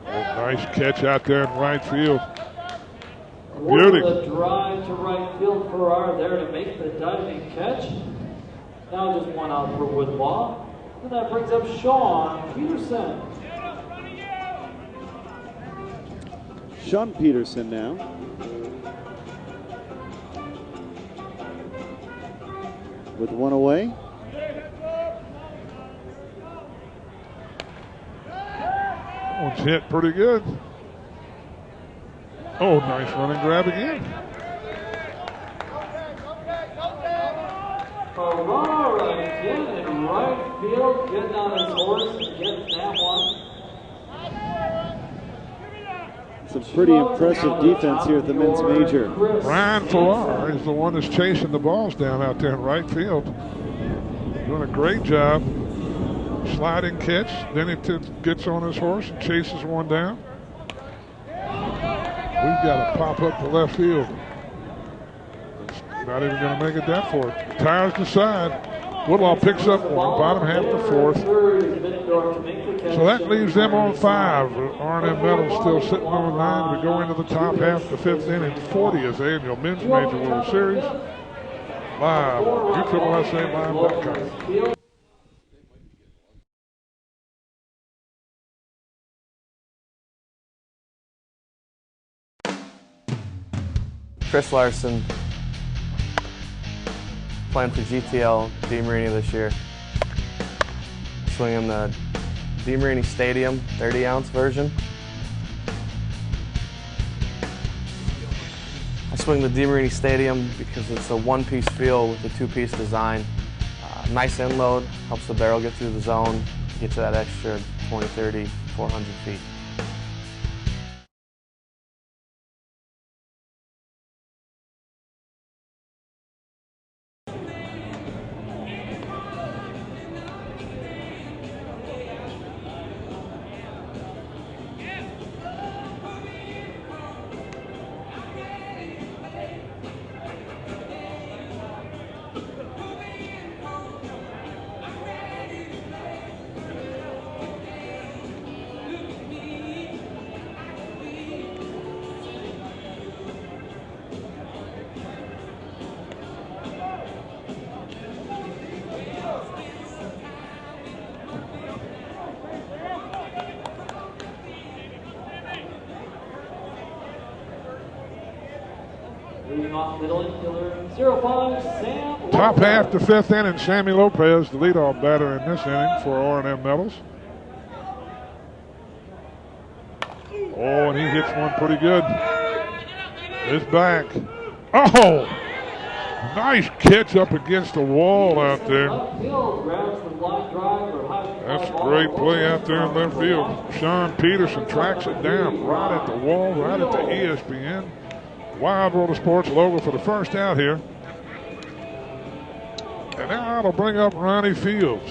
Oh, nice catch out there in right field. Beauty. The drive to right field for R there to make the diving catch. Now just one out for Woodlaw. And that brings up Sean Peterson. Sean Peterson now. With 1 away. That one's hit pretty good. Oh, nice run and grab again. Aurora again in right field, getting on his horse and getting that one. Some pretty impressive defense here at the men's major. Ryan Farrar is the one that's chasing the balls down out there in right field. Doing a great job. Sliding catch, then he gets on his horse and chases one down. We've got to pop up to left field. It's not even going to make it that far. Tires the side. Woodlaw picks up one, bottom half of the fourth. So that leaves them on 5. R&M Metals still sitting on 9. We go into the top half of the 5th inning, 40th annual Men's Major World Series. Live on USSSA.com. Chris Larson, playing for GTL DeMarini this year. Swinging the DeMarini Stadium 30-ounce version. I swing the DeMarini Stadium because it's a one-piece feel with a two-piece design. Nice end load, helps the barrel get through the zone, get to that extra 20, 30, 400 feet. off middle infielder, 05, Sam Top Lopez. half the fifth inning, Sammy Lopez, the leadoff batter in this inning for R&M Metals. Oh, and he hits one pretty good. It's back. Oh! Nice catch up against the wall out there. That's a great play out there in left field. Sean Peterson tracks it down right at the wall, right at the ESPN Wild World of Sports logo for the first out here. And now it'll bring up Ronnie Fields.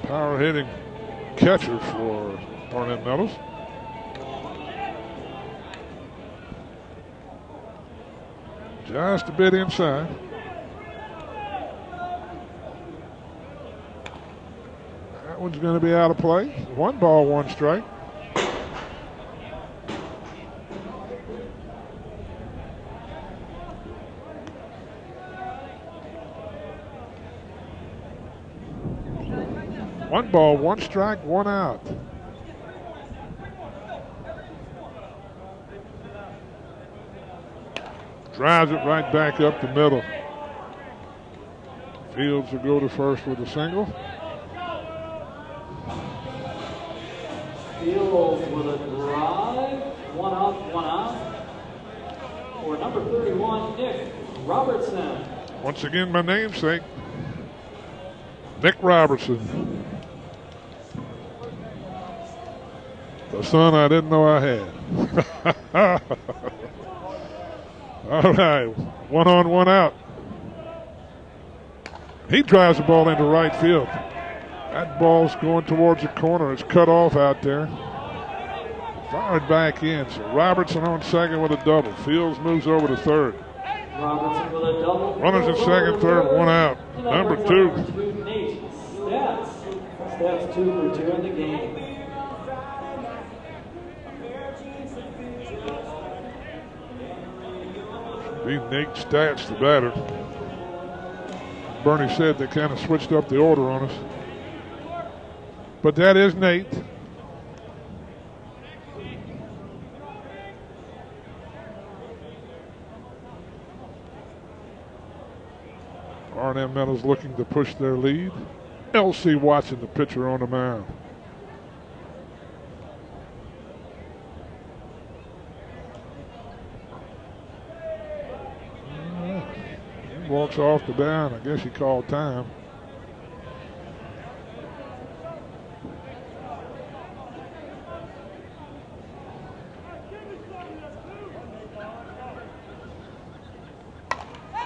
Power hitting catcher for R&M Metals. Just a bit inside. That one's going to be out of play. 1 ball, 1 strike. One ball, 1 strike, 1 out. Drives it right back up the middle. Fields will go to first with a single. Fields with a drive. 1 out, 1 out. For number 31, Nick Robertson. Once again, my namesake, Nick Robertson. The son I didn't know I had. All right, 1 on, 1 out. He drives the ball into right field. That ball's going towards the corner. It's cut off out there. Fired back in. So Robertson on second with a double. Fields moves over to third. Robertson with a double. Runners in second, third, 1 out. Number 2. Nate Stats. Stats 2 for 2 in the game. Be Nate Stats, the batter. Bernie said they kind of switched up the order on us. But that is Nate. R&M Metals looking to push their lead. LC watching the pitcher on the mound. Walks off the mound. I guess he called time.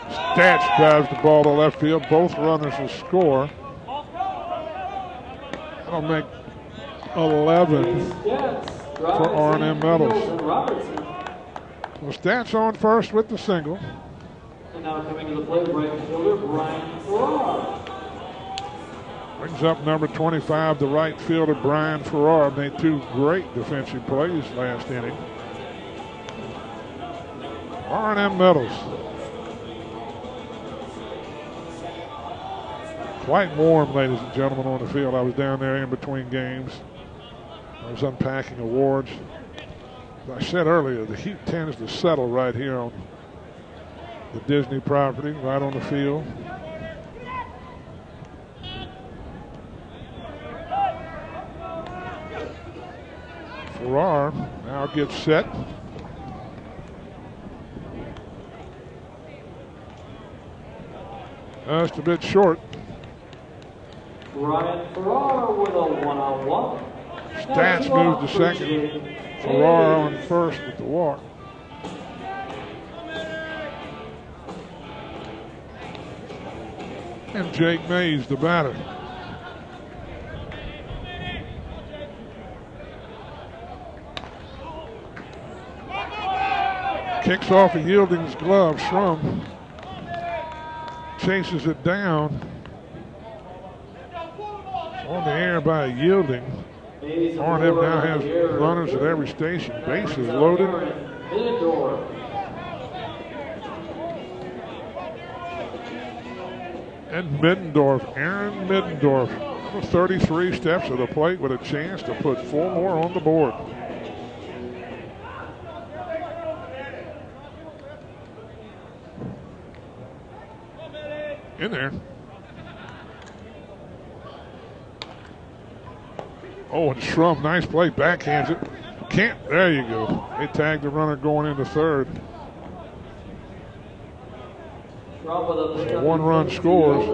Stats drives the ball to left field. Both runners will score. That'll make 11 for R&M Metals. Well, Stats on first with the single. And now coming to the plate, right fielder Brian Farrar. Brings up number 25, the right fielder Brian Farrar. Made 2 great defensive plays last inning. R&M Metals. Quite warm, ladies and gentlemen, on the field. I was down there in between games. I was unpacking awards. As I said earlier, the heat tends to settle right here on the Disney property, right on the field. Farrar now gets set. Just a bit short. Brian Farrar with a 1-on-1. Stats moves to second. Farrar on first with the walk. And Jake Mays, the batter. Kicks off a Yielding's glove. Shrum chases it down. On the air by Yielding. R&M now has runners at every station. Bases loaded. And Middendorf, Aaron Middendorf, number 33, steps to the plate with a chance to put 4 more on the board. in there. Oh, and Shrum, nice play, backhands it. Can't, there you go. They tagged the runner going into third. So 1 run scores.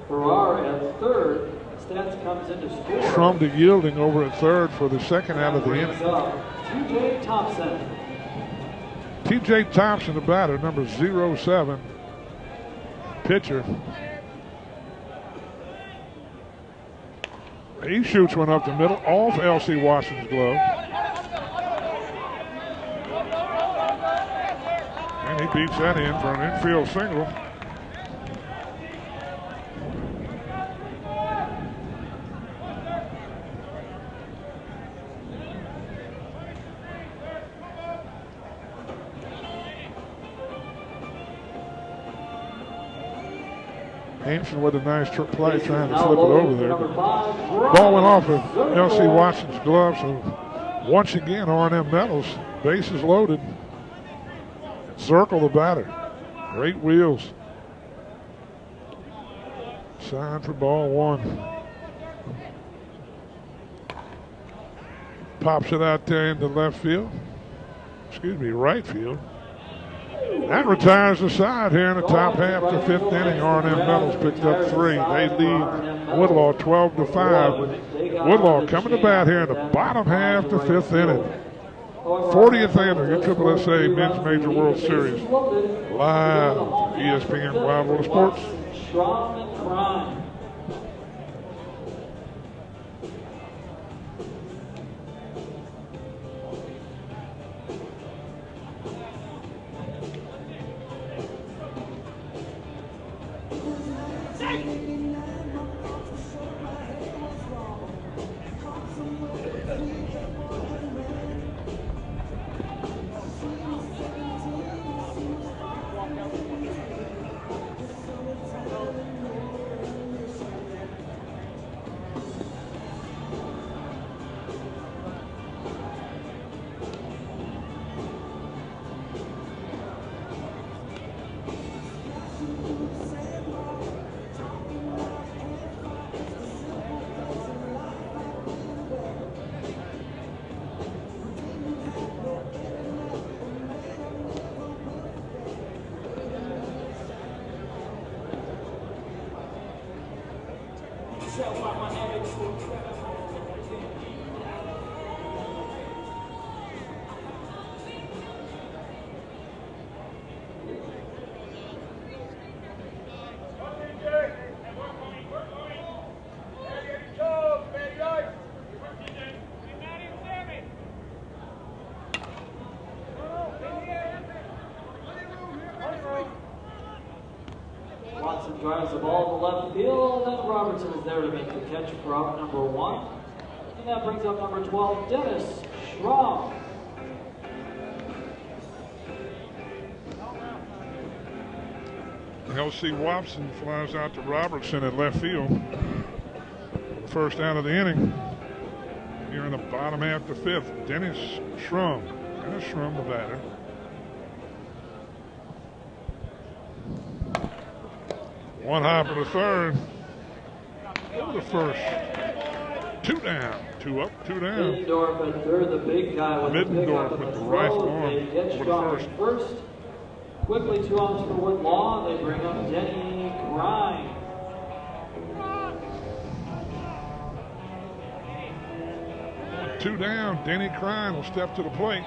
Farrar at third. Stats comes into score. Shrum to Yielding over at third for the second out of the inning. TJ Thompson. TJ Thompson, the batter, number 07. Pitcher. He shoots one up the middle, off L.C. Watson's glove. And he beats that in for an infield single. Hampson with a nice play trying to flip it over there. Ball went off of L.C. Watson's glove, so once again R&M Metals, bases loaded. Circle the batter. Great wheels. Sign for ball 1. Pops it out there into left field. Excuse me, right field. That retires the side here in the top half of the 5th inning. R&M Metals picked up 3. They lead Woodlaw 12-5. Woodlaw coming to bat here in the bottom half of the 5th inning. 40th annual USSSA Men's Major World Series. Live on ESPN Wild World of Sports. Watson drives the ball to left field, and Robertson is there to make the catch for out number 1. And that brings up number 12, Dennis Schramm. L.C. Watson flies out to Robertson at left field. First out of the inning. Here in the bottom half of the 5th, Dennis Schramm. Dennis Schramm, the batter. One hop for the third. Over the first. 2 down. 2 up, 2 down. Middendorf at third, the big guy with Middendorf with the right arm over the first. Quickly 2 outs for Woodlaw. They bring up Denny Grine. Two down. Denny Grine will step to the plate.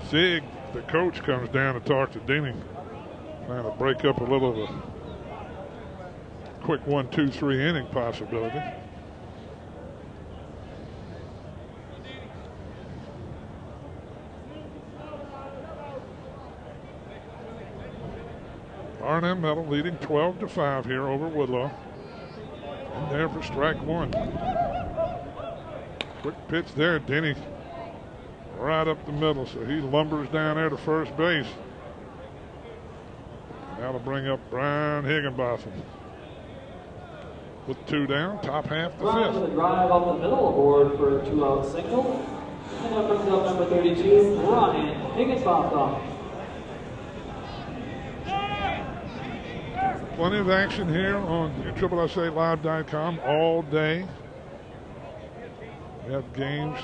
Zig, the coach, comes down to talk to Denny, trying to break up a little of a quick 1-2-3 inning possibility. R&M Metal leading 12-5 here over Woodlaw. And there for strike 1. Quick pitch there, Denny. Right up the middle, so he lumbers down there to first base. Now to bring up Brian Higginbotham. With 2 down, top half the Brian 5th. with a drive up the middle aboard for a 2-out single. And that brings up number 32, Brian Higginbotham. Plenty of action here on USSSALive.com all day. We have games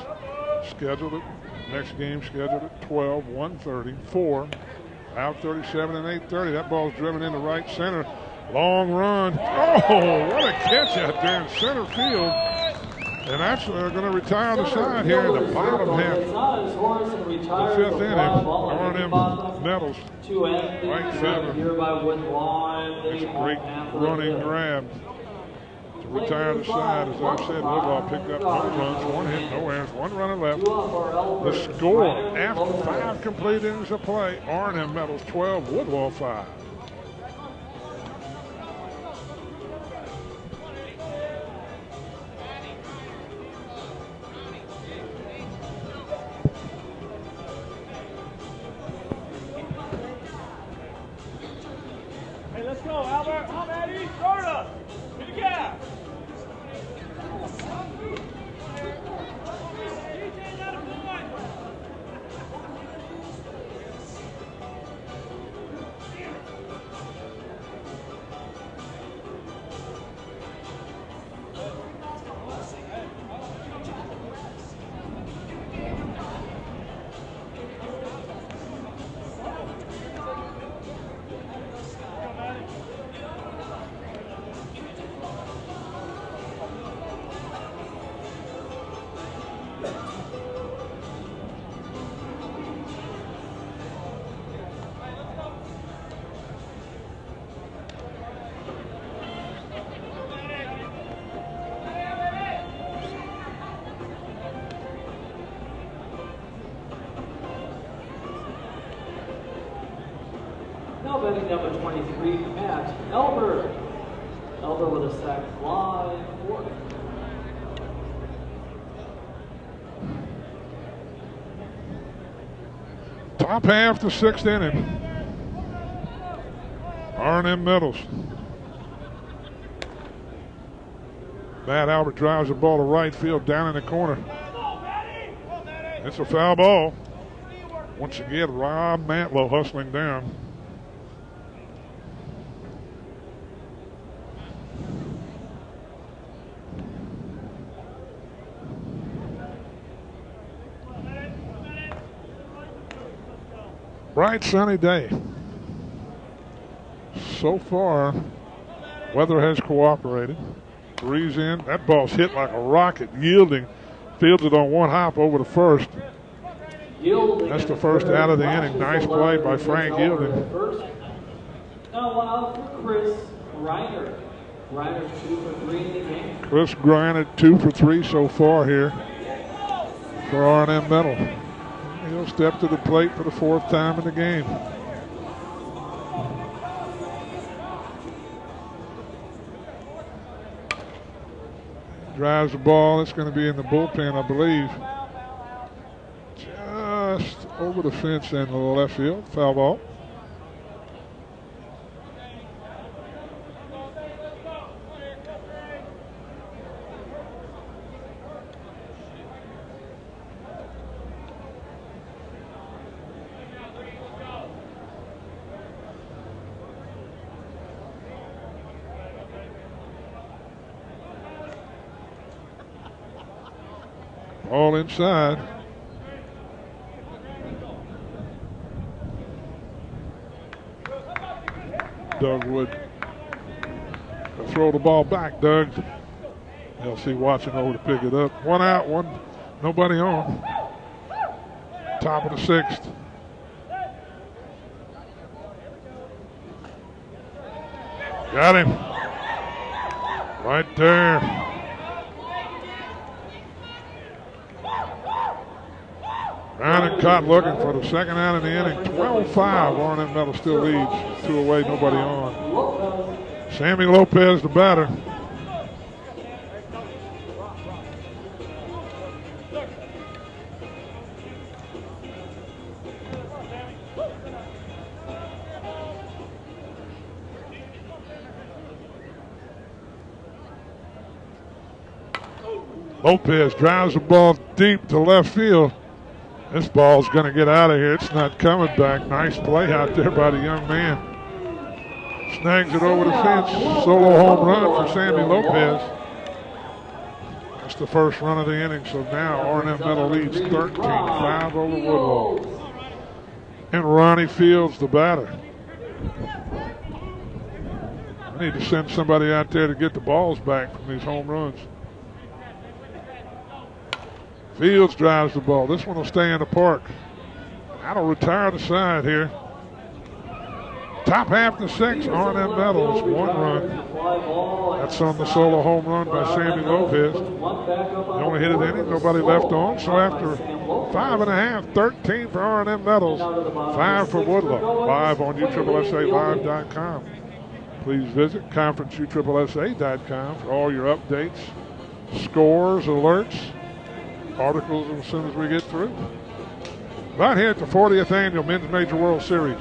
scheduled at, next game scheduled at 12, 1:30, 4, 5:37, and 8:30. That ball's driven into right center. Long run. Oh, what a catch out there in center field. And actually, they're going to retire the side here in the bottom half. The 5th inning. R&M Metals. Right center. It's a great running grab to retire the side. As I've said, Woodlaw picked up 1 runs, 1 hit, no errors, 1 runner left. The score after 5 complete innings of play, R&M Metals 12, Woodlaw 5. Hey, let's go, Albert. Come on, Eddie. Throw it up. Hit the gas. Now batting number 23, Matt Elber. Elber with a sac fly, 4. Top half the 6th inning. R&M Metals. Matt Albert drives the ball to right field down in the corner. It's a foul ball. Once again, Rob Mantlow hustling down. Bright sunny day. So far, weather has cooperated. Breeze in. That ball's hit like a rocket, yielding. Fields it on 1 hop over the first. That's the first out of the inning. Nice play by Frank Yielding. Now one out for Chris Reiner. Reiner's 2 for 3 in the game. Chris Reiner 2 for 3 so far here for R&M Metal. He'll step to the plate for the 4th time in the game. Drives the ball. It's going to be in the bullpen, I believe. Just over the fence in the left field. Foul ball. All inside. Doug would throw the ball back, Doug. LC watching over to pick it up. 1 out, nobody on. Top of the 6th. Got him. Right there. Brandon Cott looking for the 2nd out of the inning. 12-5. R&M Metal still leads. 2 away, nobody on. Sammy Lopez, the batter. Lopez drives the ball deep to left field. This ball's going to get out of here. It's not coming back. Nice play out there by the young man. Snags it over the fence. Solo home run for Sammy Lopez. That's the first run of the inning. So now R&M Metal leads 13-5 over Woodlaw. And Ronnie Fields, the batter. I need to send somebody out there to get the balls back from these home runs. Fields drives the ball. This one will stay in the park. That'll retire the side here. Top half the sixth, R&M Metals, 1 run. That's on the solo home run by Sammy Lopez. He only hit it inning, nobody left on. So after 5.5, 13 for R&M Metals, 5 for Woodlaw. Live on USSSAlive.com. Please visit conferenceusssa.com for all your updates, scores, alerts, articles as soon as we get through. Right here at the 40th Annual Men's Major World Series.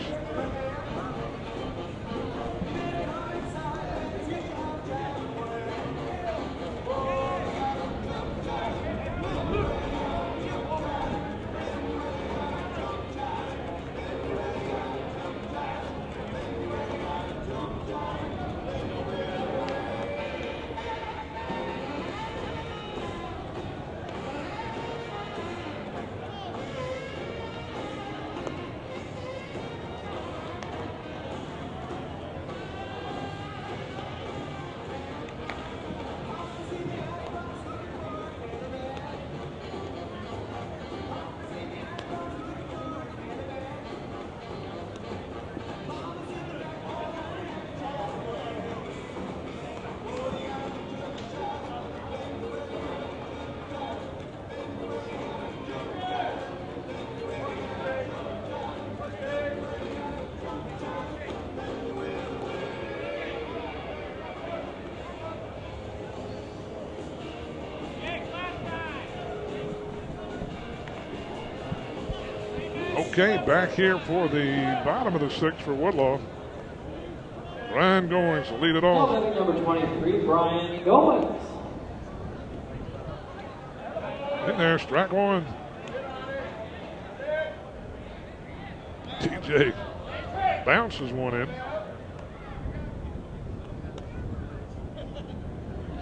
Okay, back here for the bottom of the sixth for Woodlaw. Brian Goins will lead it off. Number 23, Brian Goins. In there, strike one. TJ bounces one in.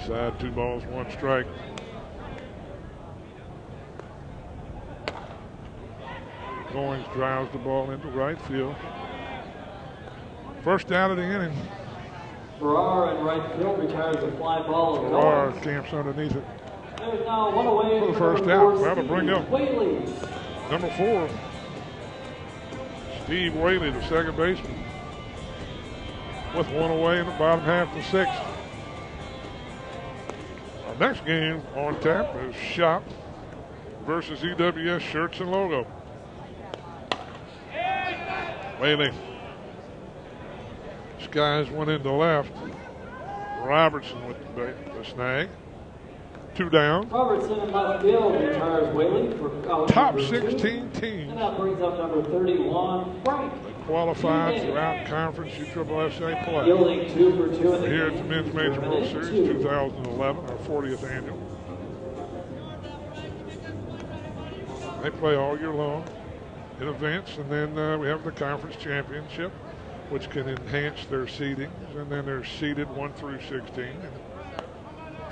Side, 2 balls, 1 strike. Goins drives the ball into right field. First out of the inning. Farrar in right field retires a fly ball. Farrar camps underneath it. There's now 1 away for the first out. That'll bring up number 4. Steve Whaley, the second baseman, with 1 away in the bottom half of the sixth. Our next game on tap is Shop versus EWS Shirts and Logo. Whaley skies one into left. Robertson with the snag. 2 down. Robertson in left field retires Whaley for top 16 teams. And that brings up number 31, Frank. They qualified throughout conference USSSA play. Yielding 2 for 2 in the here at the Men's Major World Series 2011, our 40th annual. They play all year long in events, and then we have the conference championship, which can enhance their seedings, and then they're seeded 1 through 16. And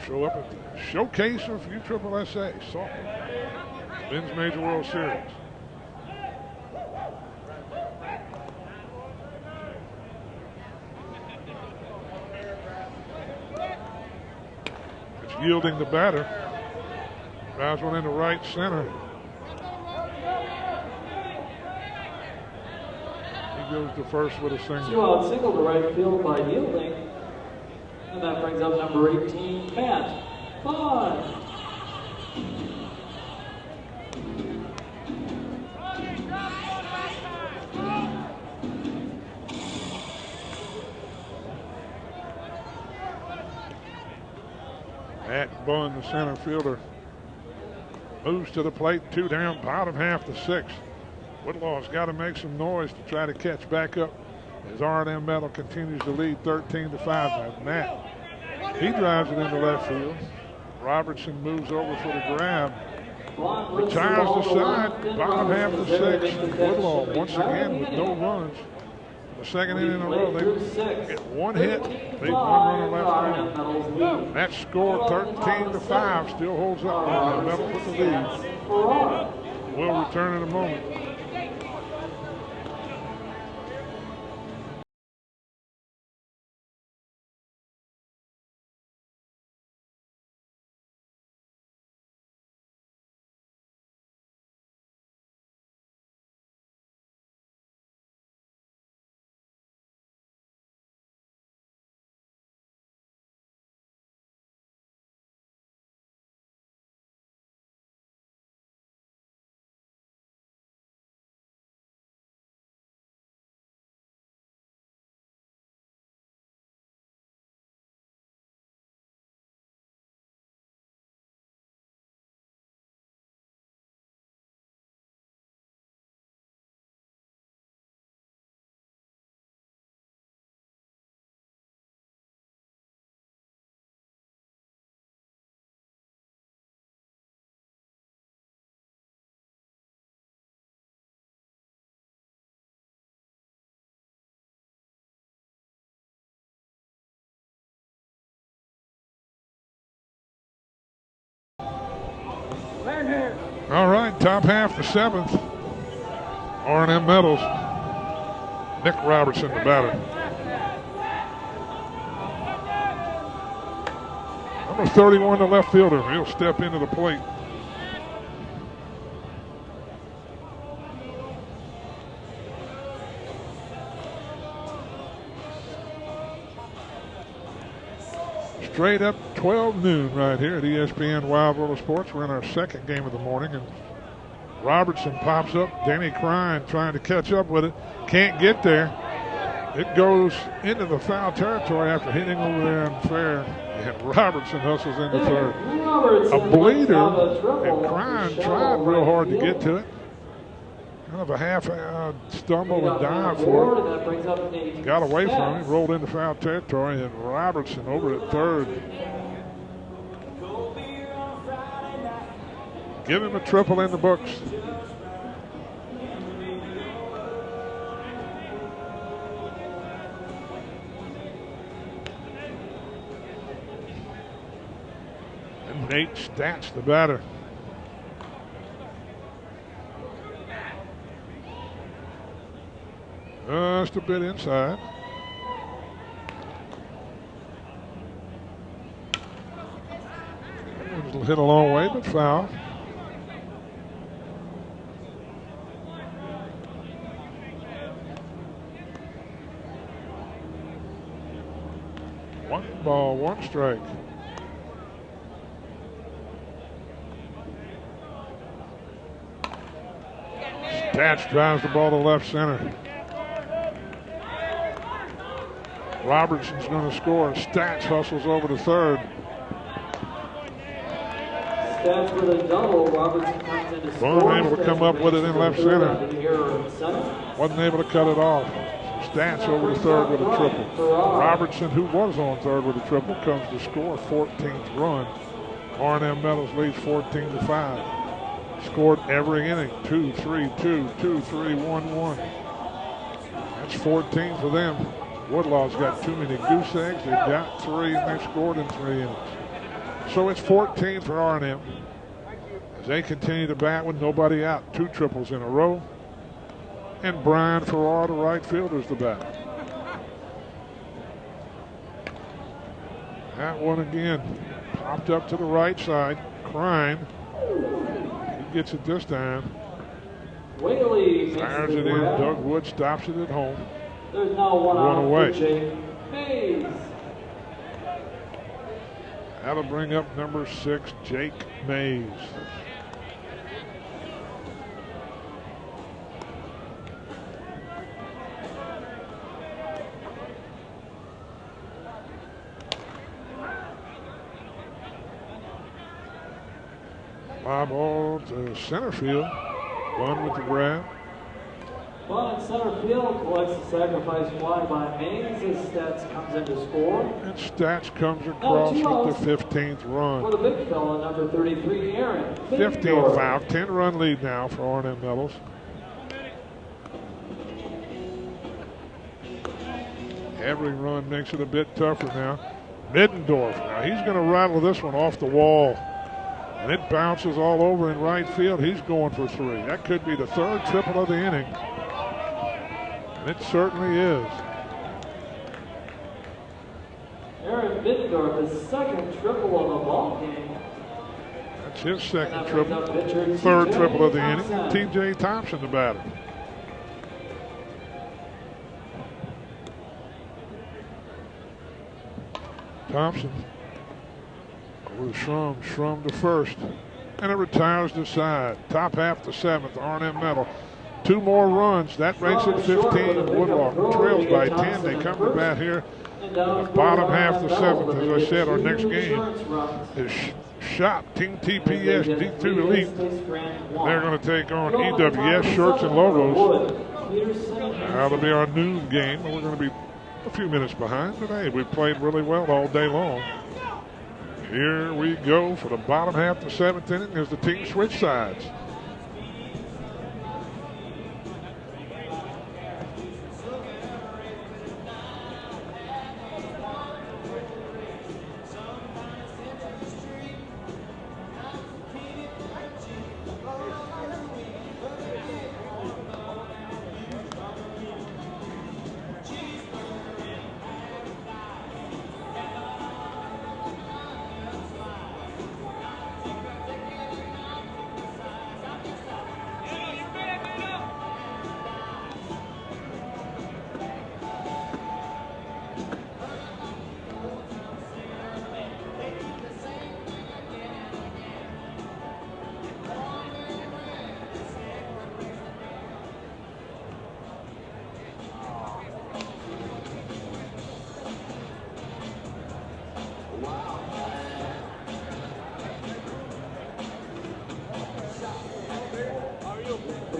show up at the showcase of USSSA softball, Men's Major World Series. It's yielding the batter. Drives one into right center. Goes to first with a single. 2-out single to right field by Yielding. And that brings up number 18, Matt Vaughn. Matt Vaughn, the center fielder, moves to the plate, 2 down, bottom half the sixth. Woodlaw's got to make some noise to try to catch back up as R&M Metal continues to lead 13-5. Now Matt, he drives it into left field. Robertson moves over for the grab. Retires the side, bottom half of the sixth. Woodlaw once again with no runs. The second inning in a row, they get one hit, leave one runner left on. That score 13-5 still holds up. R&M Metals with the lead. We'll return in a moment. All right, top half the seventh. R&M Metals. Nick Robertson, the batter. Number 31, the left fielder. He'll step into the plate. Straight up 12 noon right here at ESPN Wild World of Sports. We're in our second game of the morning, and Robertson pops up. Danny Crine trying to catch up with it. Can't get there. It goes into the foul territory after hitting over there unfair. And Robertson hustles into third. A bleeder, and Crine tried real hard to get to it. Kind of a half stumble and dive for it. Got away from it, rolled into foul territory, and Robertson over at third. Give him a triple in the books. And Nate Stats, the batter. Just a bit inside. It'll hit a long way, but foul. One ball, one strike. Stats drives the ball to left center. Robertson's going to score. Stats hustles over to third. Stats with a double. Robertson comes in to score. Wasn't able to come up with it in left center. Wasn't able to cut it off. Stats over to third with a triple. Robertson, who was on third with a triple, comes to score 14th run. R&M Metals leads 14-5. Scored every inning. 2-3, 2-2, 3-1-1. That's 14 for them. Woodlaw's got too many goose eggs. They've got 3, and they've scored in 3 innings. So it's 14 for R&M as they continue to bat with nobody out. 2 triples in a row. And Brian Farrar, the right fielder, is the batter. That one again popped up to the right side. Crime. He gets it this time. Whaley fires it in. Doug Wood stops it at home. There's now one away. Mays. That'll bring up number 6, Jake Mays. Fly ball to center field. One with the grab. Well, in center field, collects the sacrifice fly by Mays as Stats comes in to score. And Stats comes across with the 15th run. For the big fella, number 33, Aaron. 15th foul, 10-run lead now for R&M Metals. Every run makes it a bit tougher now. Middendorf, now he's going to rattle this one off the wall. And it bounces all over in right field. He's going for 3. That could be the 3rd triple of the inning. And it certainly is. Aaron Middendorf, his 2nd triple of the ball game. That's his 2nd triple. 3rd triple of the inning. T.J. Thompson, the batter. Thompson over to Schrum to first, and it retires to side. Top half the 7th, R&M Metal. 2 more runs, that makes it 15. Woodlaw trails by 10. They come to bat here. The bottom half the 7th, as I said, our next game is Shop Team TPS D2 Elite. They're going to take on EWS shirts and logos. That'll be our noon game, and we're going to be a few minutes behind today. We've played really well all day long. Here we go for the bottom half of the 7th inning as the team switch sides.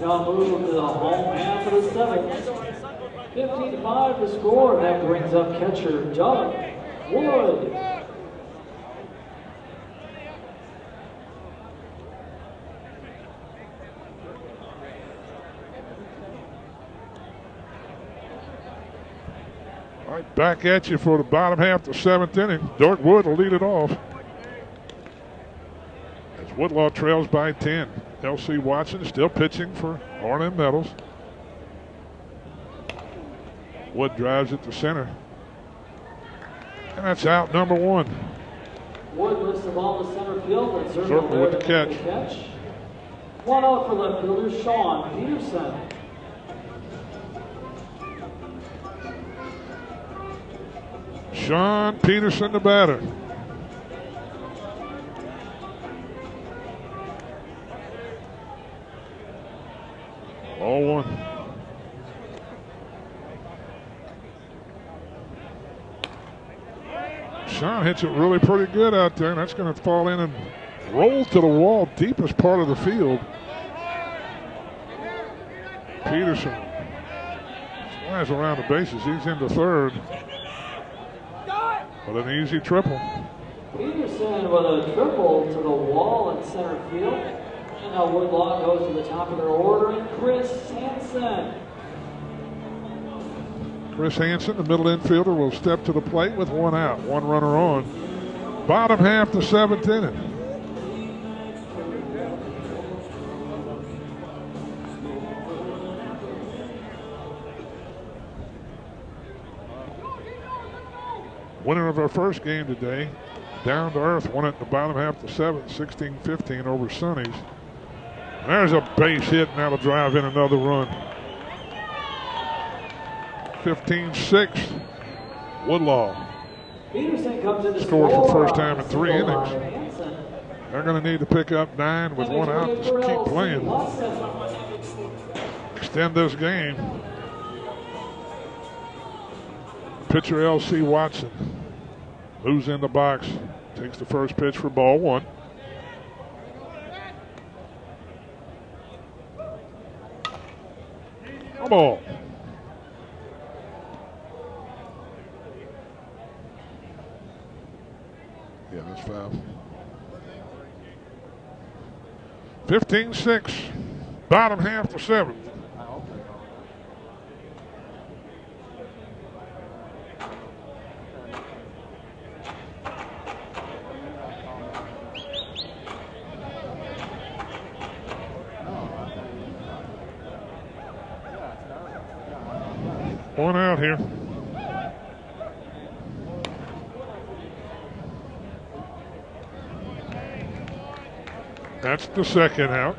Now move to the home half of the 7th. 15-5 to score. That brings up catcher Doug Wood. All right, back at you for the bottom half of the 7th inning. Dirk Wood will lead it off. As Woodlaw trails by 10. L.C. Watson still pitching for R&M Metals. Wood drives it to center. And that's out number 1. Wood lifts the ball to center field and Certainly with the catch. 1 out for left fielder Sean Peterson. Sean Peterson, the batter. All 1. Sean hits it really pretty good out there, and that's going to fall in and roll to the wall, deepest part of the field. Peterson flies around the bases. He's into 3rd. With an easy triple. Peterson with a triple to the wall in center field. And now Woodlaw goes to the top of their order, and Chris Hansen. Chris Hansen, the middle infielder, will step to the plate with 1 out, 1 runner on. Bottom half the 7th inning. Winner of our first game today, Down to Earth, won it in the bottom half of the 7th, 16-15 over Sonny's. There's a base hit, and that'll drive in another run. 15-6, Woodlaw. Peterson comes in to scored for score first time in 3 innings. They're going to need to pick up 9 with 1 out to keep playing. Extend this game. Pitcher L.C. Watson moves in the box, takes the first pitch for ball 1. A ball. Yeah, that's foul. 15-6. Bottom half the seventh. One out here. That's the second out.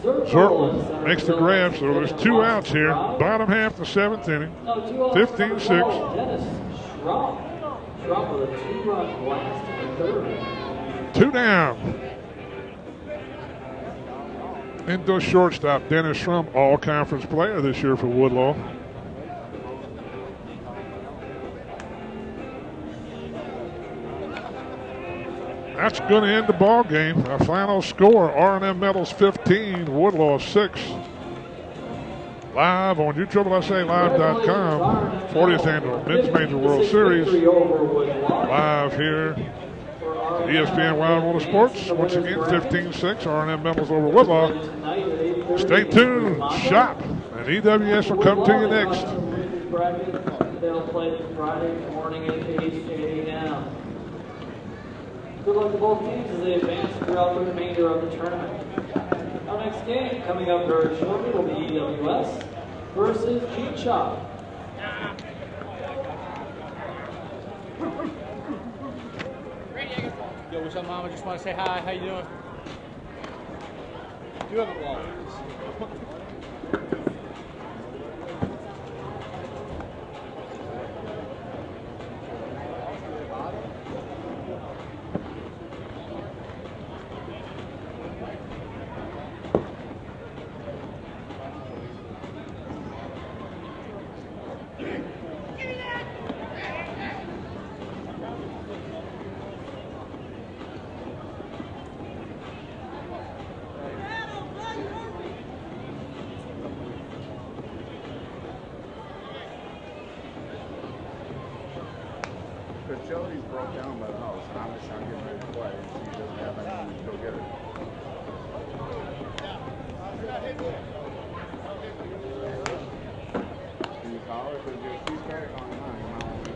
Zirkle makes the grab, so there's 2 outs here. Bottom half the seventh inning. 15-6. Trump with a 2-run blast in the third. 2 down. Into shortstop, Dennis Shrum, all-conference player this year for Woodlaw. That's going to end the ball game. Our final score, R&M Metals 15, Woodlaw 6. Live on USSSAlive.com, 40th Annual Men's Major World Series. Live here, ESPN Wild Water Sports. Once again, 15-6, R&M Metals over Woodlaw. Stay tuned, shop, and EWS will come to you next. They'll play Friday morning at 8 a.m. Good luck to both teams as they advance throughout the remainder of the tournament. Our next game coming up very shortly will be EWS versus Gene Shop. Yo, what's up, Mom? I just want to say hi. How you doing? You have a ball. Because Jody's broke down by the house, and I'm just trying to get ready to play, and she doesn't have anything to go get her. Can you call her? Because if she's back on the line, you might want to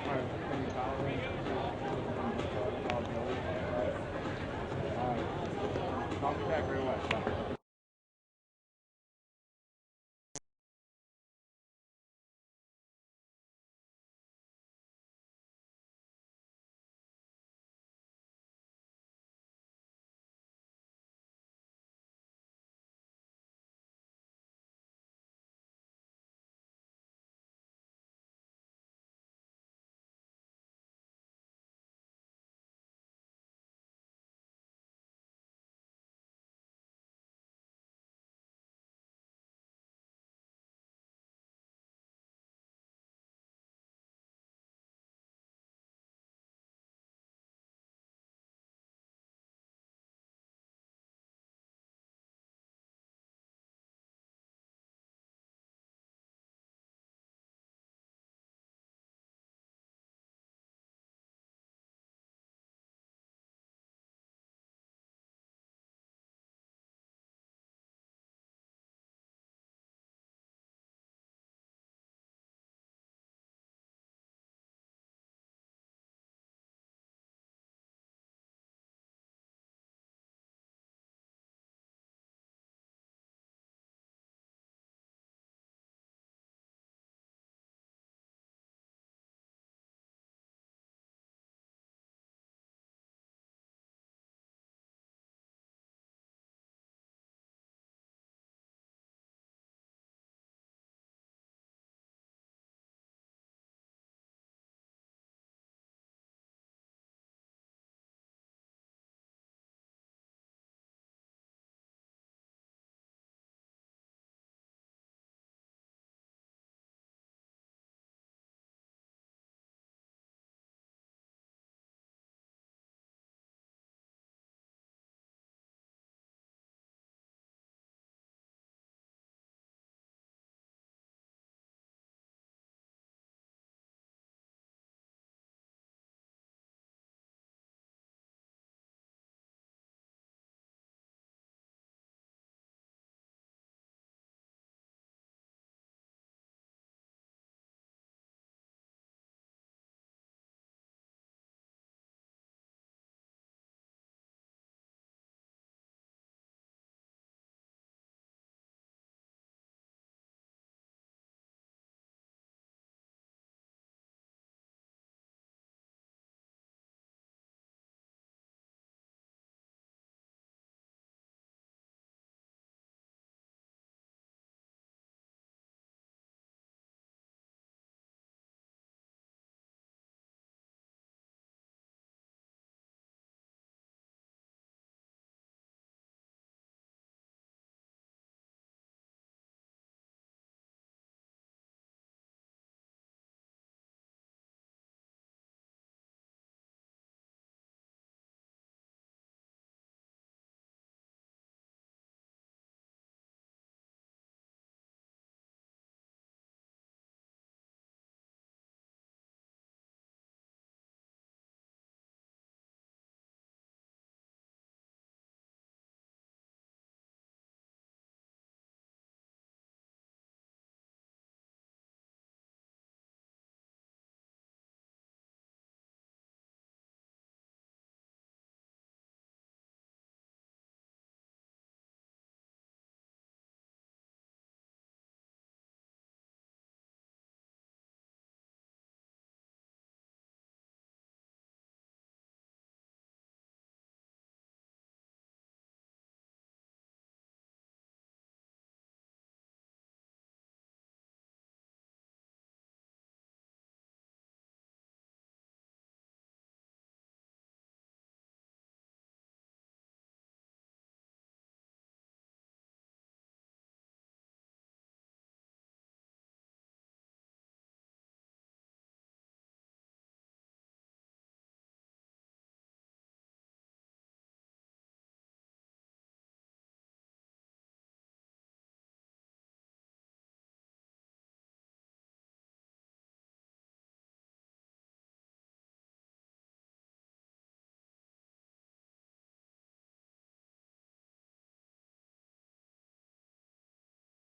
Alright, can you call her? Alright. Call me back right away. Bye.